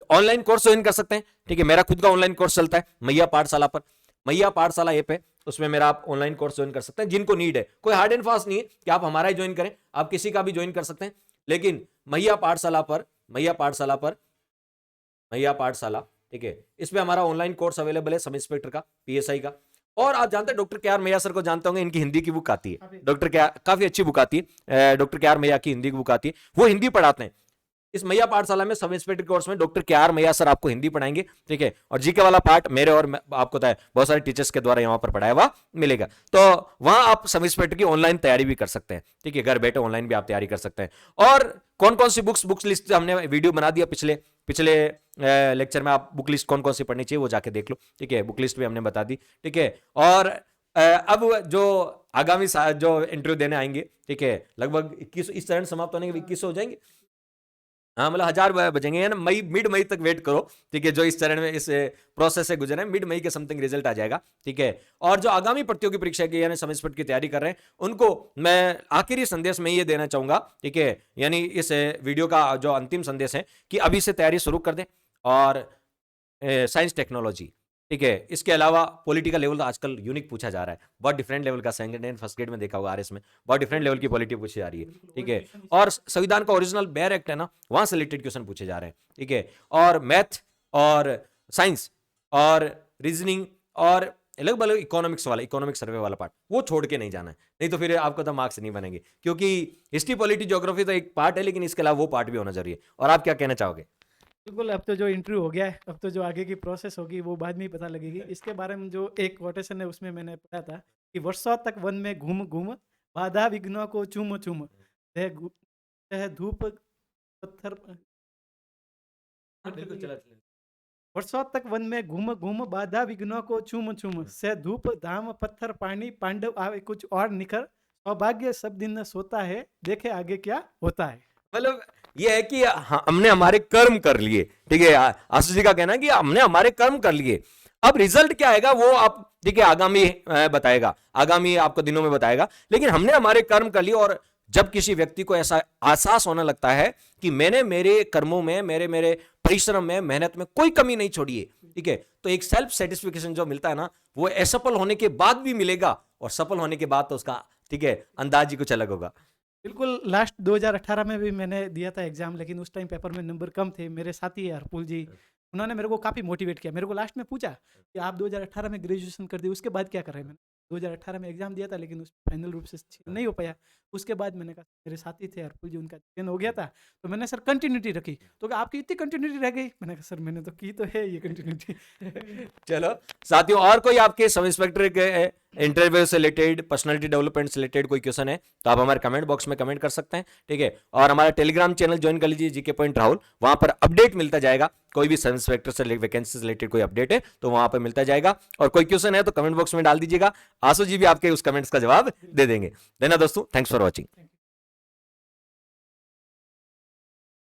ऑनलाइन कोर्स ज्वाइन कर सकते हैं, ठीक है, मेरा खुद का ऑनलाइन कोर्स चलता है मैया पाठशाला पर, मैया पाठशाला ऐप है, उसमें मेरा आप ऑनलाइन कोर्स ज्वाइन कर सकते हैं जिनको नीड है। कोई हार्ड एंड फास्ट नहीं है कि आप हमारा ही ज्वाइन करें, आप किसी का भी ज्वाइन कर सकते हैं, लेकिन मैया पाठशाला पर, मैया पाठशाला, ठीक है, इसमें हमारा ऑनलाइन कोर्स अवेलेबल है सब इंस्पेक्टर का, पीएसआई का। और आप जानते हैं डॉक्टर के आर मैया सर को जानते होंगे, इनकी हिंदी की बुक आती है, डॉक्टर के आर काफी अच्छी बुक आती है, डॉक्टर के आर मैया की हिंदी की बुक आती है, वो हिंदी पढ़ाते हैं। इस मैया पाठशाला में सब इंस्पेक्टर कोर्स में डॉक्टर के आर मैया सर आपको हिंदी पढ़ाएंगे, ठीक है, और जीके वाला पार्ट मेरे और आपको पता है बहुत सारे टीचर्स के द्वारा यहाँ पर पढ़ाया हुआ मिलेगा। तो वहां आप सब इंस्पेक्टर की ऑनलाइन तैयारी भी कर सकते हैं, ठीक है, घर बैठे ऑनलाइन भी आप तैयारी कर सकते हैं। और कौन कौन सी बुक्स लिस्ट हमने वीडियो बना दिया पिछले लेक्चर में, आप बुक लिस्ट कौन कौन सी पढ़नी चाहिए वो जाके देख लो, ठीक है, बुक लिस्ट भी हमने बता दी, ठीक है। और अब जो आगामी जो इंटरव्यू देने आएंगे, ठीक है, लगभग 21 इस चरण समाप्त होने के 21 हो जाएंगे, हाँ, मतलब 1000 बजेंगे, यानी मिड मई तक वेट करो, ठीक है, जो इस चरण में इस प्रोसेस से गुजरे मिड मई के समथिंग रिजल्ट आ जाएगा, ठीक है। और जो आगामी प्रतियोगी परीक्षा की यानी सब इंस्पेक्टर की तैयारी कर रहे हैं उनको मैं आखिरी संदेश में ये देना चाहूंगा, ठीक है, यानी इस वीडियो का जो अंतिम संदेश है कि अभी से तैयारी शुरू कर दें। और साइंस टेक्नोलॉजी ठीक है। इसके अलावा पॉलिटिकल लेवल आजकल यूनिक पूछा जा रहा है, बहुत डिफरेंट लेवल का। सेकंड एंड फर्स्ट ग्रेड में देखा होगा आरएस में, बहुत डिफरेंट लेवल की पॉलिटी पूछी जा रही है, ठीक है। और संविधान का ओरिजिनल बेयर एक्ट है ना, वहां से रिलेटेड क्वेश्चन पूछे जा रहे हैं, ठीक है। और मैथ और साइंस और रीजनिंग और अलग अलग इकोनॉमिक्स वाला, इकोनॉमिक सर्वे वाला पार्ट, वो छोड़ के नहीं जाना है, नहीं तो फिर आपको तो मार्क्स नहीं बनेंगे। क्योंकि हिस्ट्री पॉलिटी ज्योग्राफी तो एक पार्ट है, लेकिन इसके अलावा वो पार्ट भी होना जरूरी है। और आप क्या कहना चाहोगे? बिल्कुल, अब तो जो इंटरव्यू हो गया है, अब तो जो आगे की प्रोसेस होगी वो बाद में ही पता लगेगी। इसके बारे में जो एक कोटेशन है उसमें मैंने पढ़ा था कि वर्षों तक वन में घूम घूम, बाधा विघ्नों को चूम चूम, चाहे धूप पत्थर, वर्षों तक वन में घूम घूम, बाधा विघ्नों को चूम चूम, से धूप धाम पत्थर पानी, पांडव आवे कुछ और निखर, सौभाग्य सब दिन सोता है, देखे आगे क्या होता है। मतलब ये है कि हमने हमारे कर्म कर लिए, ठीक है। आशीष जी का कहना है कि हमने हमारे कर्म कर लिए, अब रिजल्ट क्या आएगा वो आप, ठीक है, आगामी बताएगा, आगामी आपको दिनों में बताएगा। लेकिन हमने हमारे कर्म कर लिए, और जब किसी व्यक्ति को ऐसा एहसास होने लगता है कि मैंने मेरे कर्मों में, मेरे परिश्रम में, मेहनत में कोई कमी नहीं छोड़ी है, ठीक है, तो एक सेल्फ सेटिस्फिकेशन जो मिलता है ना, वो असफल होने के बाद भी मिलेगा, और सफल होने के बाद तो उसका, ठीक है, अंदाज ही कुछ अलग होगा। बिल्कुल, लास्ट 2018 में भी मैंने दिया था एग्जाम, लेकिन उस टाइम पेपर में नंबर कम थे। मेरे साथी है हरपुल जी, उन्होंने मेरे को काफ़ी मोटिवेट किया। मेरे को लास्ट में पूछा कि आप 2018 में ग्रेजुएशन कर दिए, उसके बाद क्या कर रहे हैं। मैंने 2018 में एग्जाम दिया था, लेकिन उस फाइनल रूप से नहीं हो पाया। उसके बाद मैंने कहा, मेरे साथी थे हरपुल जी, उनका चयन हो गया था, तो मैंने सर कंटिन्यूटी रखी। तो कहा, आपकी इतनी कंटिन्यूटी रह गई। मैंने कहा सर मैंने तो की तो है ये कंटिन्यूटी। चलो साथियों, और कोई आपके सब इंस्पेक्टर के इंटरव्यू से रिलेटेड, पर्सनालिटी डेवलपमेंट से रिलेटेड कोई क्वेश्चन है तो आप हमारे कमेंट बॉक्स में कमेंट कर सकते हैं, ठीक है। और हमारा टेलीग्राम चैनल ज्वाइन कर लीजिए, जीके पॉइंट राहुल, वहां पर अपडेट मिलता जाएगा। कोई भी सब इंस्पेक्टर से वैकेंसी से रिलेटेड कोई अपडेट है तो वहां पर मिलता जाएगा, और कोई क्वेश्चन है तो कमेंट बॉक्स में डाल दीजिएगा, आशु जी भी आपके उस कमेंट्स का जवाब दे देंगे। देना दोस्तों, थैंक्स फॉर वॉचिंग।